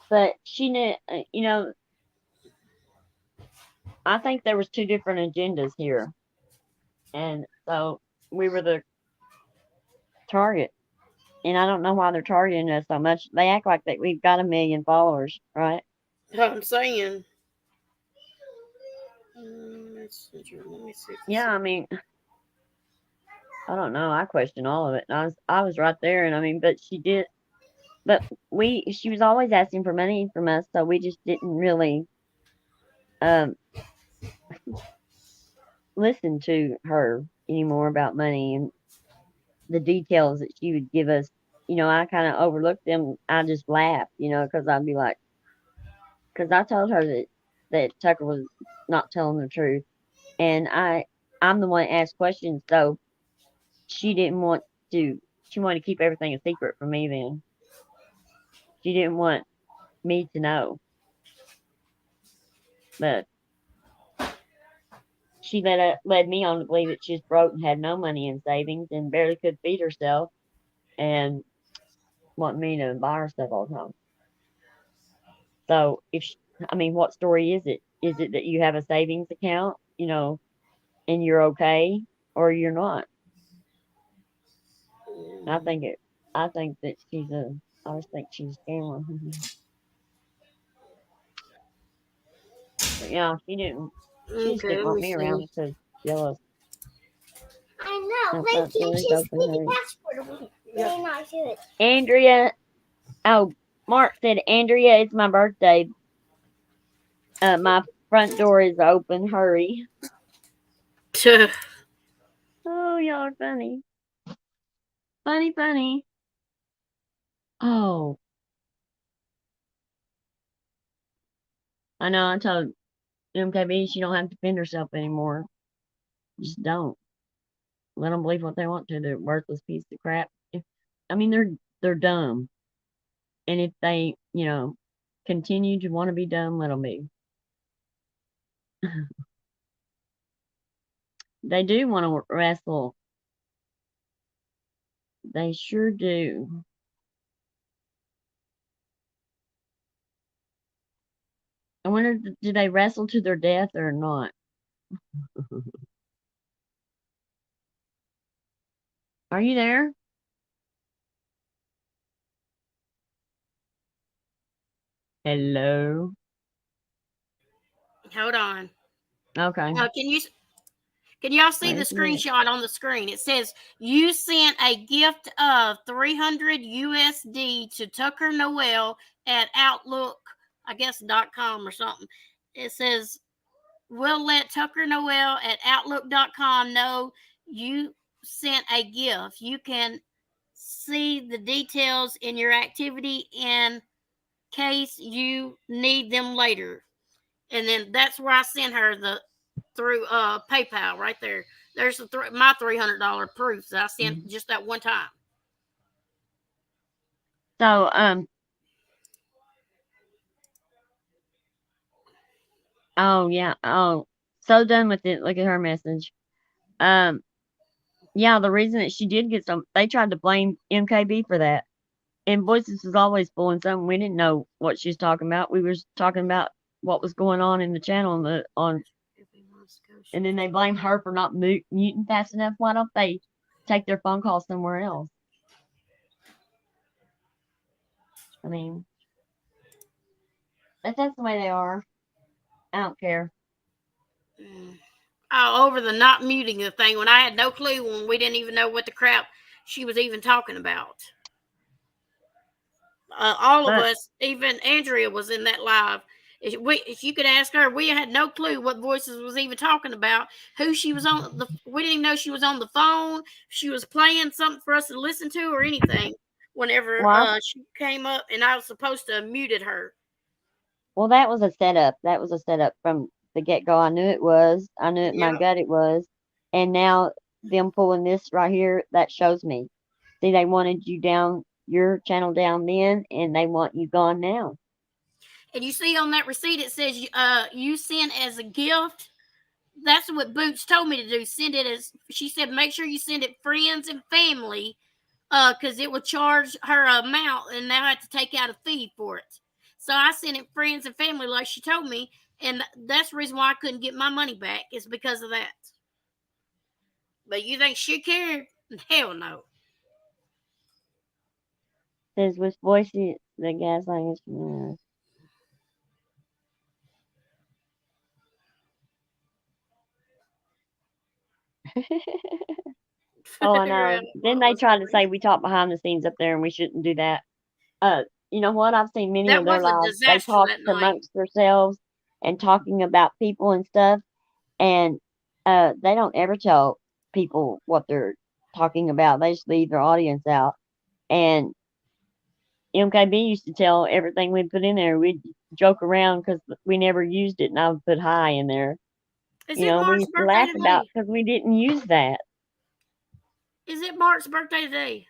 But she knew, I think there was two different agendas here, and so we were the target. And I don't know why they're targeting us so much. They act like that we've got 1 million followers, right? I'm saying. Let me see. Yeah, I mean, I don't know. I question all of it. And I was right there, and I mean, but she did. But she was always asking for money from us, so we just didn't really um listen to her anymore about money and the details that she would give us. I kind of overlooked them. I just laughed, because I'd be like, because I told her that Tucker was not telling the truth, and I'm the one that asked questions, so she didn't want to. She wanted to keep everything a secret from me. Then she didn't want me to know, but she led me on to believe that she was broke and had no money in savings and barely could feed herself, and wanted me to buy her stuff all the time. So what story is it? Is it that you have a savings account, and you're okay, or you're not? I think that I just think she's a scammer. But yeah, she just didn't want me around because jealous. I know. Why can't you sneak a passport away? They're not good. Andrea, Mark said, Andrea, it's my birthday. My front door is open. Hurry. Oh, y'all are funny. Funny. Oh. I know, I told MKB she don't have to defend herself anymore. Just don't. Let them believe what they want to. They're worthless piece of crap. They're dumb. And if they, continue to want to be dumb, let them be. They do want to wrestle. They sure do. I wonder, do they wrestle to their death or not? Are you there? Hello? Hold on. Okay. Can y'all see the screenshot on the screen? It says you sent a gift of 300 USD to Tucker Noel at Outlook, I guess .com or something. It says we'll let Tucker Noel at Outlook.com know you sent a gift. You can see the details in your activity in case you need them later. And then that's where I sent her through PayPal right there. There's my $300 proof that I sent just that one time. So, oh yeah, oh, so done with it. Look at her message. Um, yeah, the reason that she did get some, they tried to blame MKB for that. And Voices was always pulling something. We didn't know what she was talking about. We were talking about what was going on in the channel and then they blame her for not muting fast enough. Why don't they take their phone call somewhere else? I mean, if that's the way they are, I don't care. Oh, over the not muting the thing when I had no clue, when we didn't even know what the crap she was even talking about. All of us, even Andrea was in that live. If you could ask her, we had no clue what Voices was even talking about, who she was on. We didn't even know she was on the phone. She was playing something for us to listen to or anything. Whenever she came up, and I was supposed to have muted her. Well, that was a setup. That was a setup from the get-go. I knew it was. I knew it in my gut it was. And now them pulling this right here, that shows me. See, they wanted you down, your channel down then, and they want you gone now. And you see on that receipt, it says you sent as a gift. That's what Boots told me to do. Send it as, she said, make sure you send it friends and family, because it will charge her amount, and they'll have to take out a fee for it. So I sent it friends and family like she told me, and that's the reason why I couldn't get my money back, is because of that. But you think she cared? Hell no. Says with Voices, the gaslighting is. Oh, I know. Then they tried to say we talk behind the scenes up there and we shouldn't do that. You know what? I've seen many of their lives. They talk amongst themselves and talking about people and stuff, and they don't ever tell people what they're talking about. They just leave their audience out. And MKB used to tell everything we'd put in there. We'd joke around because we never used it, and I would put hi in there. Is you know, we used to laugh about because we didn't use that. Is it Mark's birthday today?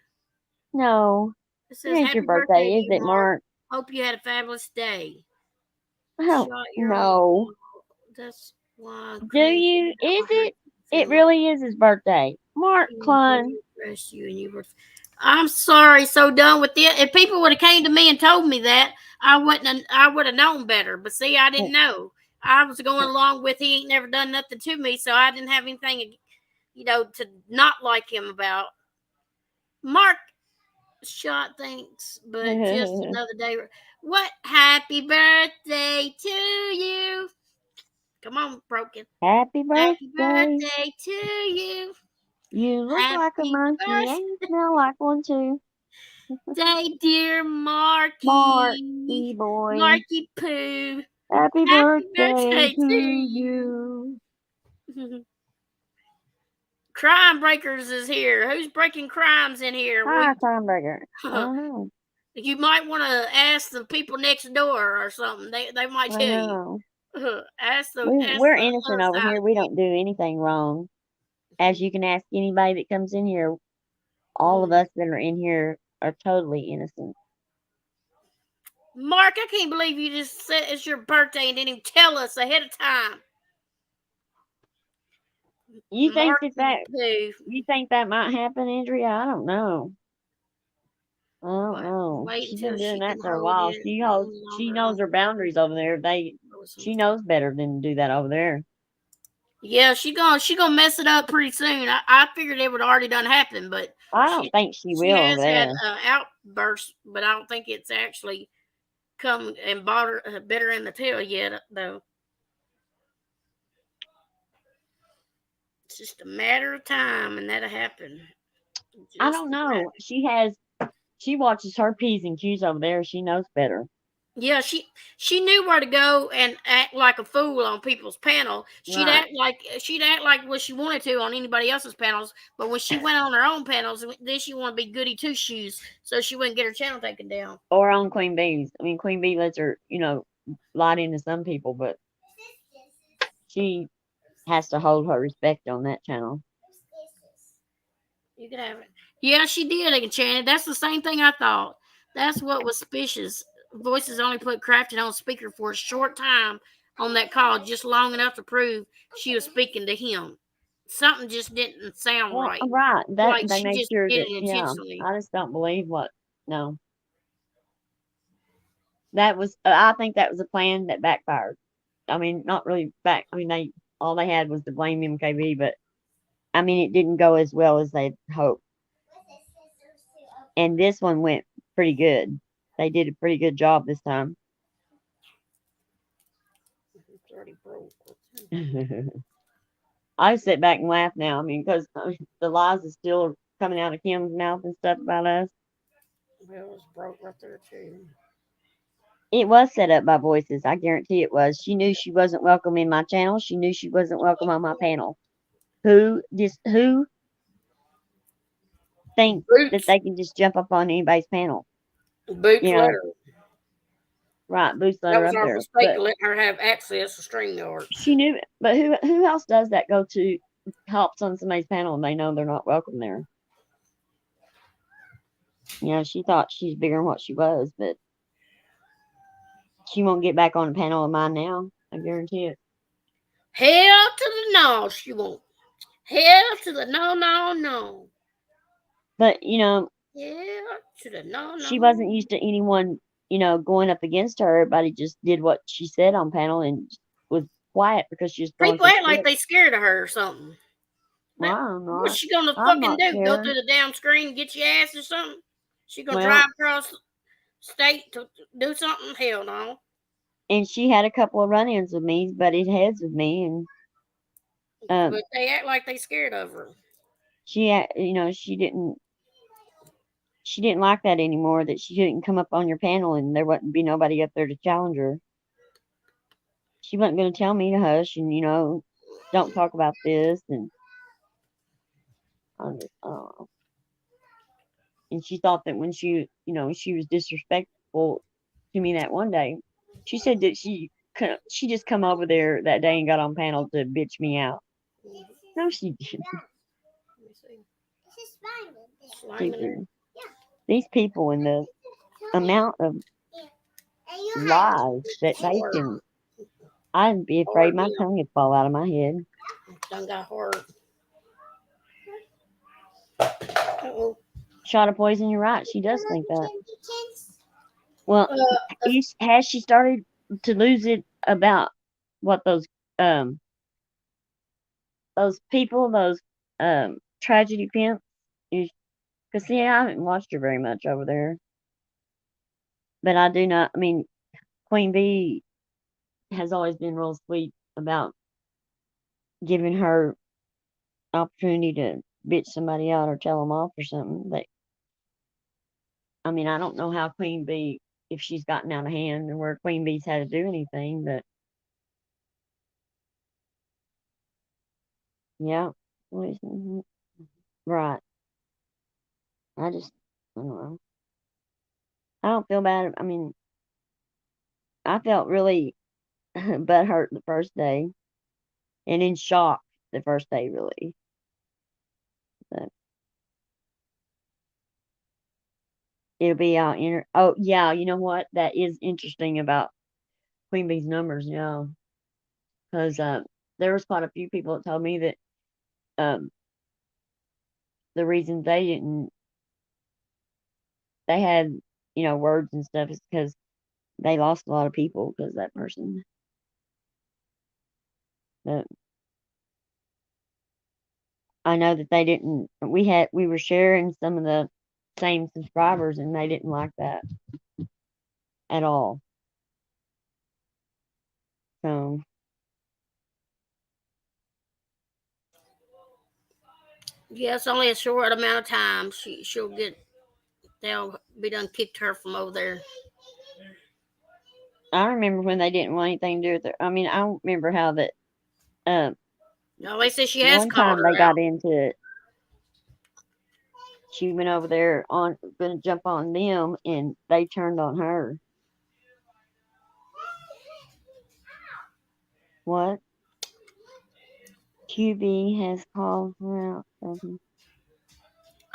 No. It says, it's your birthday, is it, Mark? Hope you had a fabulous day. Oh, no. That's why. Do you? Is it? It really is his birthday. Mark Klein. I'm sorry, so done with it. If people would have came to me and told me that, I would have known better. But see, I didn't know. I was going along with he ain't never done nothing to me, so I didn't have anything, to not like him about. Mark shot, thanks, but just another day. What? Happy birthday to you. Come on, Broken. Happy birthday. Happy birthday to you. You look like a monkey and you smell like one too. Day, dear Marky. Marky boy. Marky Poo. Happy birthday to you. Crime Breakers is here. Who's breaking crimes in here? Hi, Crime Breaker. I don't know. You might want to ask the people next door or something. They might tell you. Ask them. We're innocent over here. We don't do anything wrong. As you can ask anybody that comes in here, all of us that are in here are totally innocent. Mark, I can't believe you just said it's your birthday and didn't even tell us ahead of time. You think you think that might happen, Andrea? I don't know. I don't know. She's been doing that for a while. She knows her boundaries over there. She knows better than to do that over there. Yeah, she gonna mess it up pretty soon. I figured it would already done happen, but I don't think she will. She has had outbursts, but I don't think it's actually come and bit her in the tail yet, though. It's just a matter of time, and that'll happen. I don't know. She watches her P's and Q's over there. She knows better. Yeah, she knew where to go and act like a fool on people's panel. She'd act like what she wanted to on anybody else's panels, but when she went on her own panels, then she wanted to be goody two shoes, so she wouldn't get her channel taken down. Or on Queen Bee's. I mean, Queen Bee lets her, light into some people, but she has to hold her respect on that channel. You can have it. Yeah, she did, Enchanted. That's the same thing I thought. That's what was suspicious. Voices only put Crafton on speaker for a short time on that call, just long enough to prove she was speaking to him. Something just didn't sound Well, right. right. That Like they she made just sure did that, it yeah. intentionally. I just don't believe what. No, that was. I think that was a plan that backfired. I mean, not really back. I mean, they all they had was to blame MKB, but I mean, it didn't go as well as they'd hoped. And this one went pretty good. They did a pretty good job this time. It's already broke. I sit back and laugh now. I mean, because the lies is still coming out of Kim's mouth and stuff about us. Well, it's broke right there too. It was set up by voices. I guarantee it was. She knew she wasn't welcome in my channel. She knew she wasn't welcome on my panel. Who thinks that Boots, they can just jump up on anybody's panel? Boots You let know, her. right? Boots let That her was up our there, mistake, but letting her have access to StreamYard. she knew it. But who else does that? Go to helps on somebody's panel and they know they're not welcome there. You know, she thought she's bigger than what she was, but she won't get back on a panel of mine now. I guarantee it. Hell to the no, she won't. Hell to the no, no, no. But you know, Hell to the no, no. she wasn't used to anyone, you know, going up against her. Everybody just did what she said on panel and was quiet because she was throwing People some act like shit. they scared of her or something. Well, I'm not. What's she gonna I'm fucking not do? Go scared. through the damn screen and get your ass or something? She gonna Well, drive across state to do something? Hell no. and she had a couple of run-ins with me, butted heads with me, and But they act like they scared of her. you know, she didn't like that anymore. That she couldn't come up on your panel and there wouldn't be nobody up there to challenge her. She wasn't going to tell me to hush and, you know, don't talk about this and and she thought that when she, you know, she was disrespectful to me that one day. She said that she just come over there that day and got on panel to bitch me out. No, she didn't. Stupid. These people and the amount of lies that they can. I'd be afraid my tongue would fall out of my head. Tongue got hard. Uh-oh. Shot of poison, you're right. She does think that. Well, has she started to lose it about what those people, those tragedy pimps? Because see, I haven't watched her very much over there. But I do not. I mean, Queen Bee has always been real sweet about giving her opportunity to bitch somebody out or tell them off or something. But I mean, I don't know how Queen Bee, if she's gotten out of hand or where Queen Bee's had to do anything, but yeah, right. I don't know. I don't feel bad. I mean, I felt really butthurt the first day and in shock the first day, really. But it'll be out. Oh, yeah, you know what? That is interesting about Queen Bee's numbers, yeah. Because there was quite a few people that told me that the reason they had, you know, words and stuff is because they lost a lot of people because of that person. But I know that they didn't. We were sharing some of the same subscribers, and they didn't like that at all. So yeah, it's only a short amount of time. They'll be done kicked her from over there. I remember when they didn't want anything to do with it. I mean, I don't remember how that. No, they said she has One called time her they out. got into it. She went over there going to jump on them, and they turned on her. What? QB has called her out.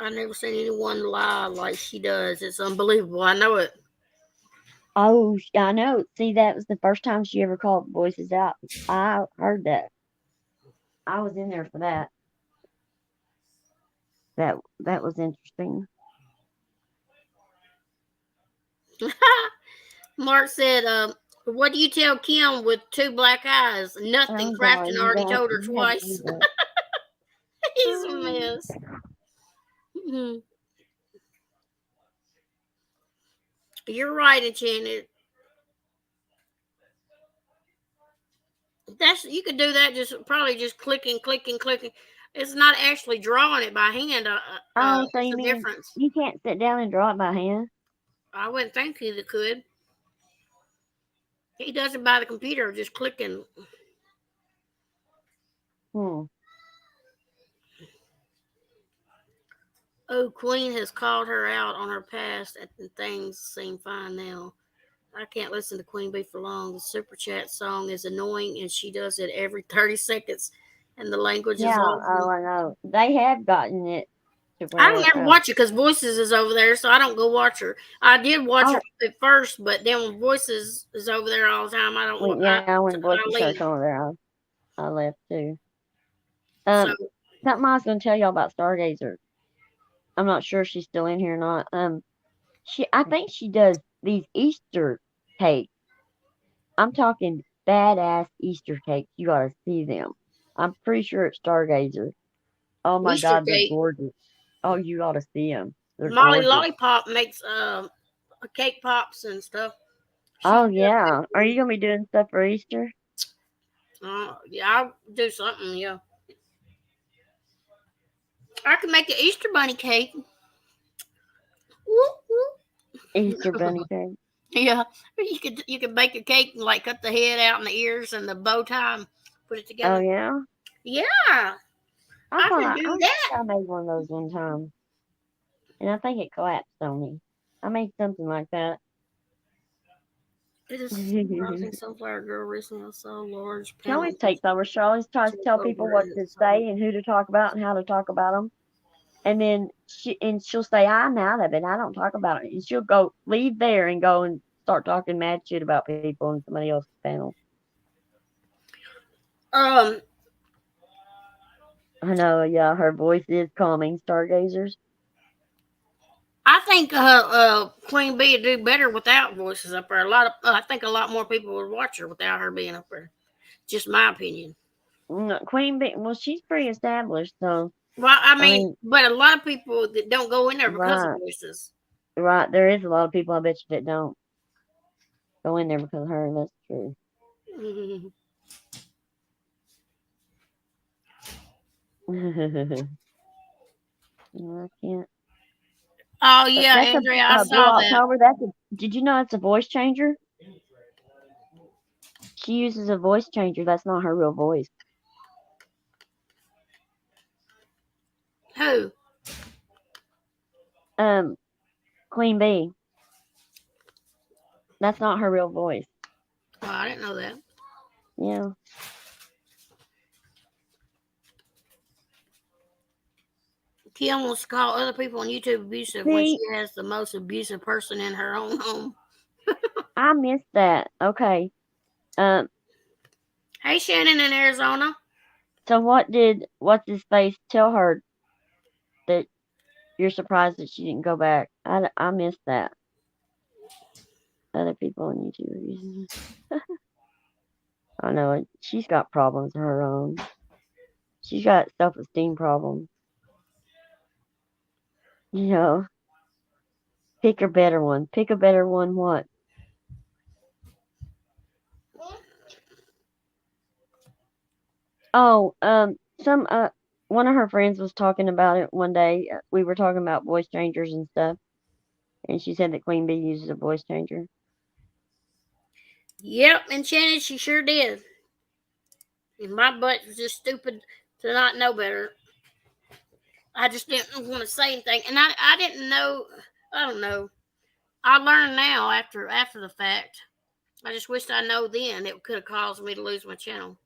I've never seen anyone lie like she does. It's unbelievable. I know it. Oh, I know. See, that was the first time she ever called voices out. I heard that. I was in there for that. That was interesting. Mark said, what do you tell Kim with 2 black eyes? Nothing. Oh God, Crafton already told her you have to twice. do that. He's a mess. Mhm. You're right, Enchanted. You could do that probably just clicking. It's not actually drawing it by hand. Oh, so It's you the mean difference. you can't sit down and draw it by hand? I wouldn't think he could. He does it by the computer, just clicking. Hmm. Oh, Queen has called her out on her past, and things seem fine now. I can't listen to Queen Bee for long. The super chat song is annoying, and she does it every 30 seconds, and the language is Yeah. awful. Oh, I know. They have gotten it to I don't where. ever watch it because Voices is over there, so I don't go watch her. I did watch her Oh, at first, but then when Voices is over there all the time, I don't. yeah. When I voices leave. started coming there, I left too. So Something I was going to tell y'all about Stargazer. I'm not sure if she's still in here or not. I think she does these Easter cakes. I'm talking badass Easter cakes. You gotta see them. I'm pretty sure it's Stargazer. Oh my Easter God, they're cake. gorgeous. Oh, you ought to see them. They're Molly gorgeous. Lollipop makes cake pops and stuff. Oh yeah. Are you gonna be doing stuff for Easter? Yeah, I'll do something. Yeah, I can make an Easter bunny cake. Easter bunny cake. Yeah, you could bake a cake and like cut the head out and the ears and the bow tie and put it Oh together. yeah. Yeah, I can do I that. think I made one of those one time, and I think it collapsed on me. I made something like that. It is rising sunflower girl recently. I saw large She always panels. takes over. She always tries to tell people what to say and who to talk about and how to talk about them. And then she'll say, I'm out of it. I don't talk about it. And she'll leave there and go and start talking mad shit about people on somebody else's panel. Um, I know, yeah, her voice is calming, Stargazers. I think Queen Bee would do better without Voices up there. I think a lot more people would watch her without her being up there. Just my opinion. Queen Bee, well, she's pretty established, so. Well, I mean, but a lot of people that don't go in there because of right, Voices. Right, there is a lot of people, I bet you, that don't go in there because of her, and that's true. Mm-hmm. I can't. Oh yeah, Andrea, I saw that. October, did you know it's a voice changer? She uses a voice changer. That's not her real voice. Who? Queen Bee. That's not her real voice. Oh, I didn't know that. Yeah. Kim wants to call other people on YouTube abusive when she has the most abusive person in her own home. I missed that. Okay. Hey, Shannon in Arizona. So what's his face tell her that you're surprised that she didn't go back? I missed that. Other people on YouTube. I know she's got problems of her own. She's got self-esteem problems. You know, pick a better one. Pick a better one. What? Oh, one of her friends was talking about it one day. We were talking about voice changers and stuff, and she said that Queen Bee uses a voice changer. Yep, and Shannon, she sure did. And my butt was just stupid to not know better. I just didn't want to say anything, and I didn't know. I don't know. I learned now after the fact. I just wished I know then. It could have caused me to lose my channel.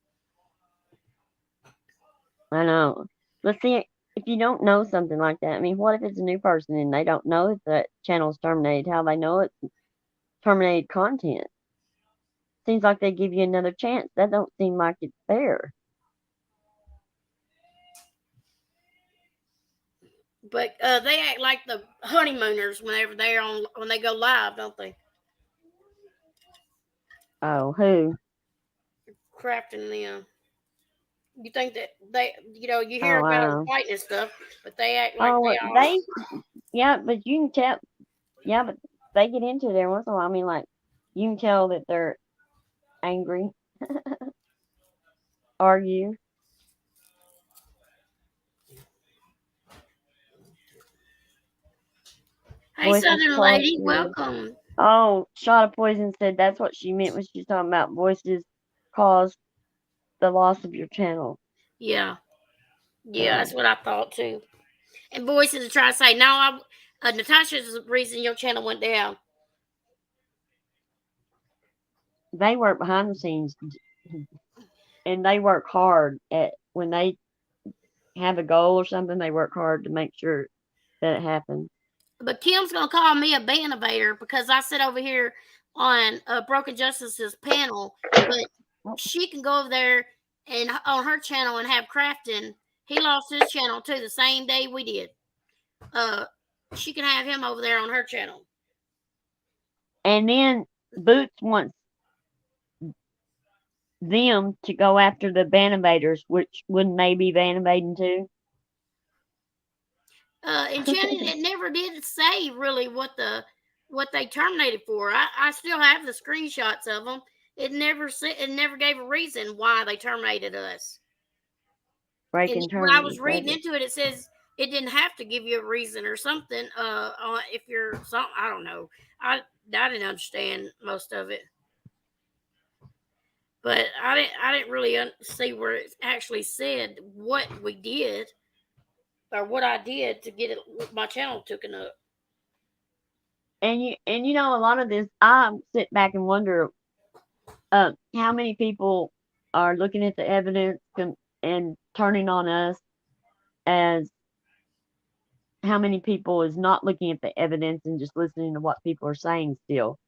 I know. Let's see. if you don't know something like that, I mean, what if it's a new person and they don't know that the channel's terminated? How they know it's terminated content? Seems like they give you another chance. That don't seem like it's fair. But they act like the honeymooners whenever they're on when they go live, don't they? Oh, who? Crafting them. You think that they, you hear Oh, about them wow. fighting and stuff, but they act like Oh, they well, are. yeah, but you can tell, yeah, but they get into there once in a while. I mean, like, you can tell that they're angry, argue. Hey, Voices Southern cost lady, you. welcome. Oh, Shot of Poison said that's what she meant when she was talking about voices cause the loss of your channel. Yeah, that's what I thought too. And voices are trying to say, no, Natasha's the reason your channel went down. They work behind the scenes and they work hard at when they have a goal or something, they work hard to make sure that it happens. But Kim's gonna call me a bannovator because I sit over here on Broken Justice's panel, but she can go over there and on her channel and have Crafton. He lost his channel too the same day we did. She can have him over there on her channel. And then Boots wants them to go after the Bannovaders, which wouldn't they be Bannovating too? And Shannon, it never did say really what they terminated for. I still have the screenshots of them. It never gave a reason why they terminated us. Breaking And when I terms. was reading into it, it says it didn't have to give you a reason or something. If you're something, I don't know. I didn't understand most of it, but I didn't really see where it actually said what we did or what I did to get my channel taken up. And you know, a lot of this, I sit back and wonder how many people are looking at the evidence and turning on us, as how many people is not looking at the evidence and just listening to what people are saying still.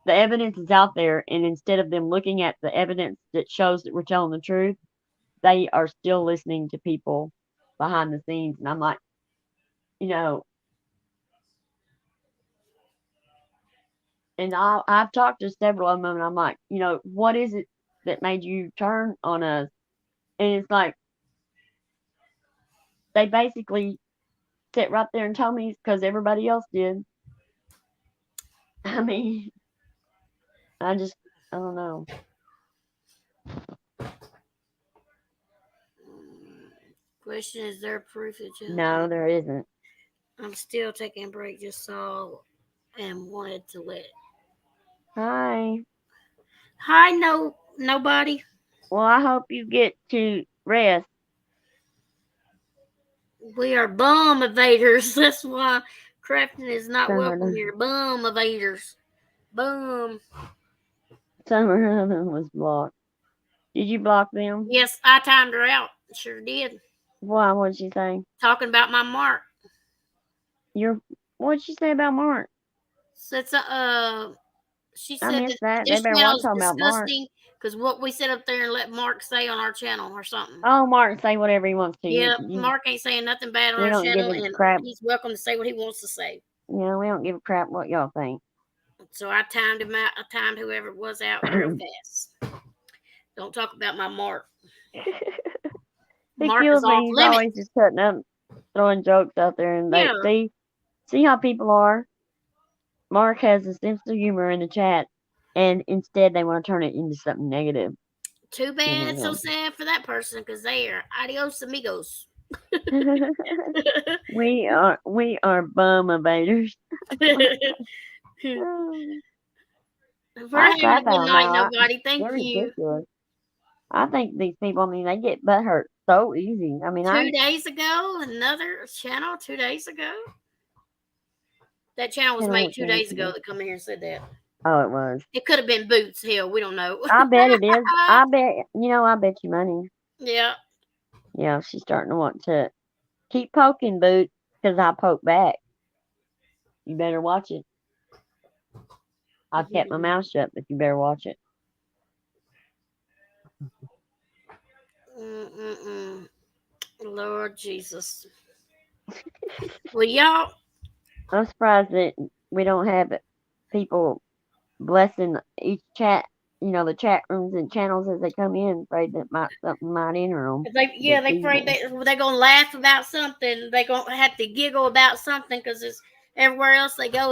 The evidence is out there, and instead of them looking at the evidence that shows that we're telling the truth, they are still listening to people behind the scenes. And I'm like, you know, and I've talked to several of them, and I'm like, you know, what is it that made you turn on us? And it's like, they basically sit right there and told me it's because everybody else did. I mean, I don't know. Question: is there proof that you? No, there isn't. I'm still taking a break. Just saw and wanted to let. Hi. Hi, nobody. Well, I hope you get to rest. We are bum evaders. That's why Crafton is not welcome here. Bum evaders. Bum. Some of them was blocked. Did you block them? Yes, I timed her out. Sure did. Why? What'd she say? Talking about my mark. What'd she say about Mark? So it's she I said missed that that. this They better channel watch is talking about Mark. disgusting because what we sit up there and let Mark say on our channel or something. Oh, Mark, say whatever he wants to. Yeah, Mark ain't saying nothing bad on we our don't channel, give a and crap. he's welcome to say what he wants to say. Yeah, we don't give a crap what y'all think. So I timed him out. I timed whoever it was out real fast. Don't talk about my Mark. Mark kills me. He's always just cutting up, throwing jokes out there, and they see how people are. Mark has a sense of humor in the chat, and instead they want to turn it into something negative. Too bad. So sad for that person because they are adios amigos. we are bum evaders. We're having a good night, nobody. Thank you. Ridiculous. I think these people, I mean, they get butthurt so easy. I mean, 2 days ago, another channel 2 days ago. That channel was made 2 days ago that come in here and said that. Oh, it was. It could have been Boots. Hell, we don't know. I bet it is. I bet you money. Yeah. Yeah, she's starting to want to Keep poking, Boot, because I poke back. You better watch it. I've kept my mouth shut, but you better watch it. Lord Jesus. Well, y'all. I'm surprised that we don't have people blessing each chat, the chat rooms and channels as they come in, afraid that something might enter them. They afraid they're gonna laugh about something. They're gonna have to giggle about something because it's everywhere else they go.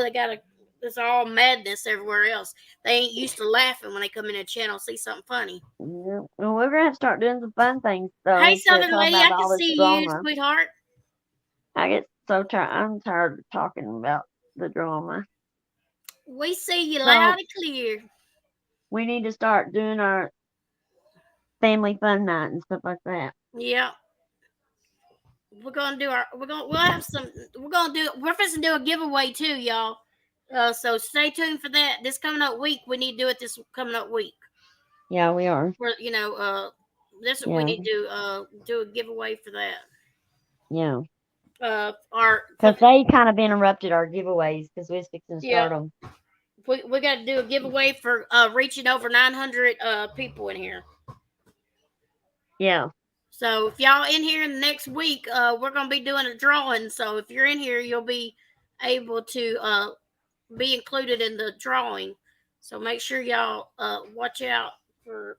It's all madness everywhere else. They ain't used to laughing when they come in a channel see something funny. Yeah. Well, we're gonna have to start doing some fun things though. Hey, Southern talk lady, about I all can this see drama. you, sweetheart. I get so tired. I'm tired of talking about the drama. We see you loud and clear. We need to start doing our family fun night and stuff like that. Yeah. We're gonna do we're fixing to do a giveaway too, y'all. So stay tuned for that. This coming up week, we need to do it this coming up week. Yeah, we are. We need to do a giveaway for that. Yeah. Because they kind of interrupted our giveaways because we was fixing to start them. We got to do a giveaway for reaching over 900 people in here. Yeah. So if y'all in here in the next week, we're gonna be doing a drawing. So if you're in here, you'll be able to be included in the drawing. So make sure y'all watch out for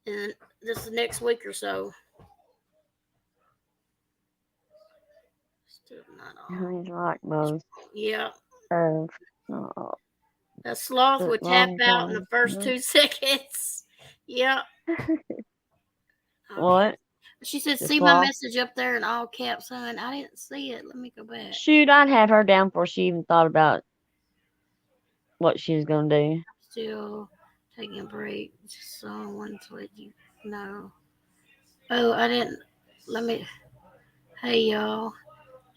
in this next week or so. Still not on. He's like most. Yeah. A sloth would tap out in the first 2 seconds. Yeah. What? She said, see my message up there in all caps, son. I didn't see it. Let me go back. Shoot, I'd have her down before she even thought about what she was going to do. Still taking a break. Just wanted to let you know. Oh, I didn't. Hey, y'all.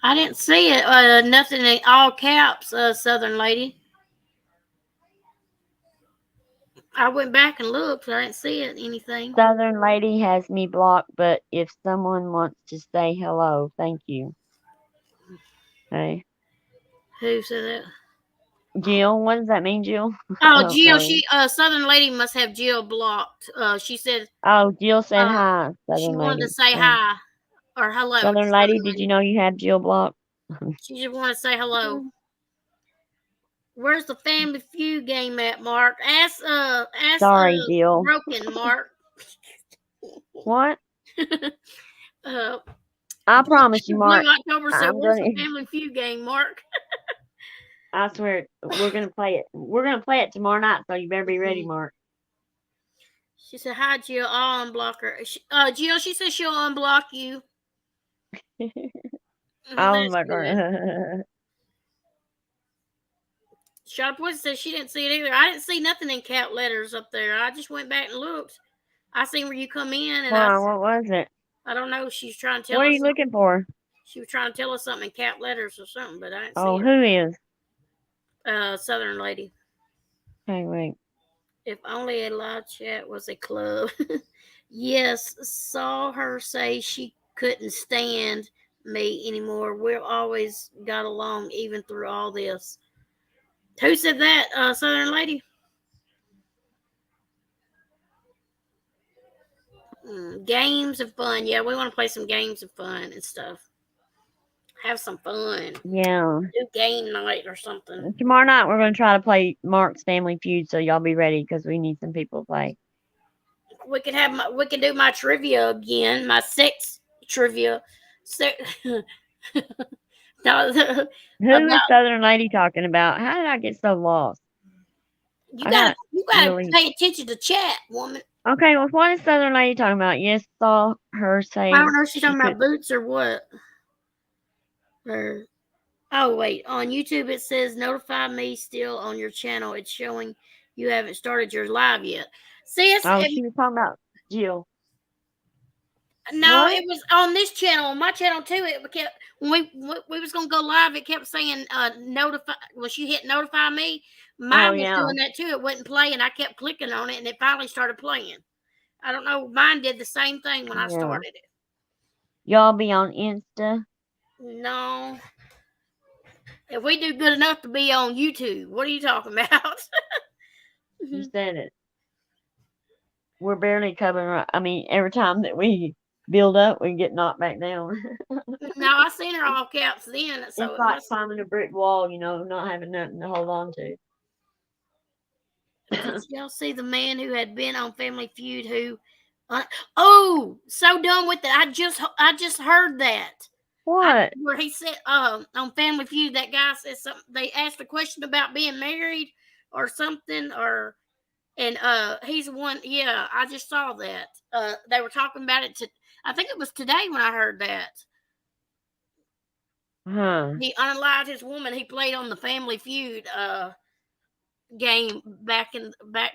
I didn't see it. Nothing in all caps, Southern lady. I went back and looked, but I didn't see it. Anything. Southern lady has me blocked, but if someone wants to say hello, thank you. Hey. Who said that? Jill. What does that mean, Jill? Oh, Jill. She Southern lady must have Jill blocked. She said. Oh, Jill said hi. She wanted to say hi or hello. Southern lady, did you know you have Jill blocked? She just wanted to say hello. Where's the Family Feud game at, Mark? Ask Sorry, Jill. Broken, Mark. What? I promise you, Mark. October said, where's the Family Feud game, Mark? I swear, we're gonna play it. We're gonna play it tomorrow night, so you better be ready, Mark. She said, hi, Jill. I'll unblock her. Jill, she said she'll unblock you. I'll unblock her. Shot Poison said she didn't see it either. I didn't see nothing in cap letters up there. I just went back and looked. I seen where you come in. And what was it? I don't know. She's trying to tell us. What are you looking for? She was trying to tell us something in cap letters or something, but I didn't see it. Oh, who is? Southern lady. Hey, wait. If only a live chat was a club. Yes, saw her say she couldn't stand me anymore. We've always got along even through all this. Who said that, Southern lady? Games and fun. Yeah, we want to play some games and fun and stuff. Have some fun. Yeah. Do game night or something. Tomorrow night we're going to try to play Mark's Family Feud, so y'all be ready because we need some people to play. We can do my trivia again, my sex trivia. No, who is Southern lady talking about? How did I get so lost? You gotta pay attention to chat, woman. Okay, well, what is Southern lady talking about? Yes, saw her say. I don't know if she's talking about boots or what. Oh wait, on YouTube it says notify me still on your channel. It's showing you haven't started your live yet. Sis, she was talking about Jill. No, what? It was on this channel, on my channel too. It kept when we was gonna go live. It kept saying notify. When she hit notify me, mine was doing that too. It wouldn't play, and I kept clicking on it, and it finally started playing. I don't know. Mine did the same thing when I started it. Y'all be on Insta? No. If we do good enough to be on YouTube, what are you talking about? You said it. We're barely coming. I mean, every time that we build up, we get knocked back down. No, I seen her all caps then, so It's it like must. climbing a brick wall, not having nothing to hold on to. Did y'all see the man who had been on Family Feud? Oh, so done with it. I just heard that. What? Where he said on Family Feud, that guy said something. They asked a question about being married or something, and he's one. Yeah, I just saw that. They were talking about it. I think it was today when I heard that. Huh. He unalived his woman. He played on the Family Feud game back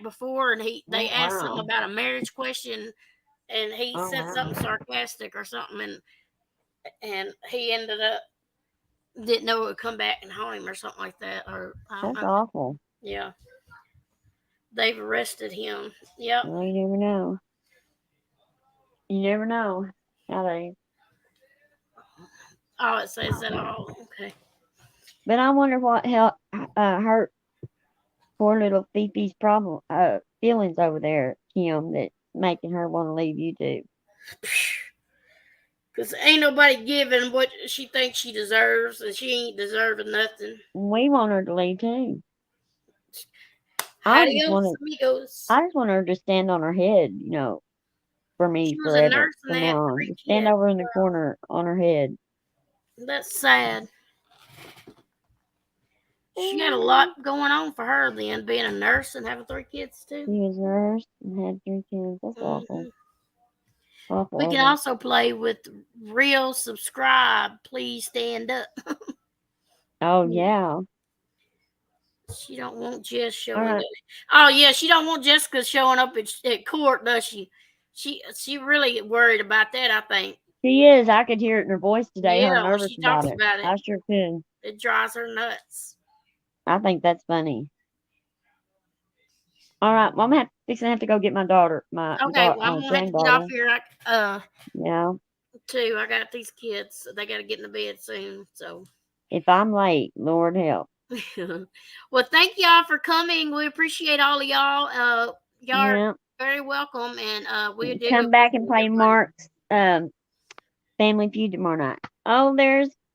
before, and they asked him Wow. about a marriage question, and he Oh, said wow. something sarcastic or something, and he ended up didn't know it would come back and haunt him or something like that, or I don't That's know. awful. Yeah, they've arrested him. Yep. Well, you never know. You never know how they. Oh, it says that all. Okay. But I wonder what hurt poor little Fifi's feelings over there, Kim, that's making her want to leave YouTube. Because ain't nobody giving what she thinks she deserves, and she ain't deserving nothing. We want her to leave too. I just Adios, amigos. want her to stand on her head, for me She was a forever. nurse and From they had now on. 3 Just stand kids. over in the corner on her head. That's sad. She had a lot going on for her then, being a nurse and having 3 kids too. She was a nurse and had 3 kids. That's awful. Awful. We can also play with real subscribe. Please stand up. Oh yeah. She don't want Jess All showing right. up. Oh yeah, she don't want Jessica showing up at court, does she? She really worried about that, I think. She is. I could hear it in her voice today. Her Yeah, when nervous she about talks it. about it, I sure could. it drives her nuts. I think that's funny. All right, well, I'm fixing to have to go get my daughter, my Okay, well, I'm gonna have to get off granddaughter. here. Yeah. Too. I got these kids. So they got to get in the bed soon. So. If I'm late, Lord help. Well, thank y'all for coming. We appreciate all of y'all. Y'all are Yeah. very welcome, and we do Come back and appreciate play everybody. Mark's Family Feud tomorrow night.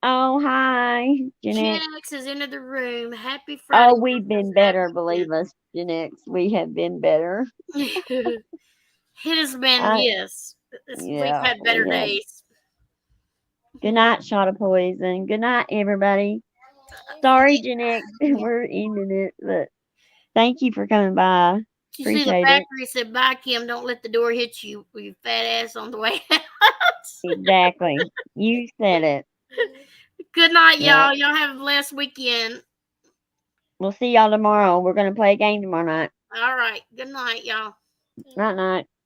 Oh, hi, Jeanette. Gen X is into the room. Happy Friday. Oh, we've been better, believe us, Gen X. We have been better. It has been, yes. We've had better days. Good night, Shot of Poison. Good night, everybody. Sorry, Gen X. We're ending it, but thank you for coming by. You see, the Appreciate it. factory said, "Bye, Kim. Don't let the door hit you, you fat ass on the way out." Exactly. You said it. Good night, Yeah. y'all. Y'all have a blessed weekend. We'll see y'all tomorrow. We're going to play a game tomorrow night. All right. Good night, y'all. Night, night.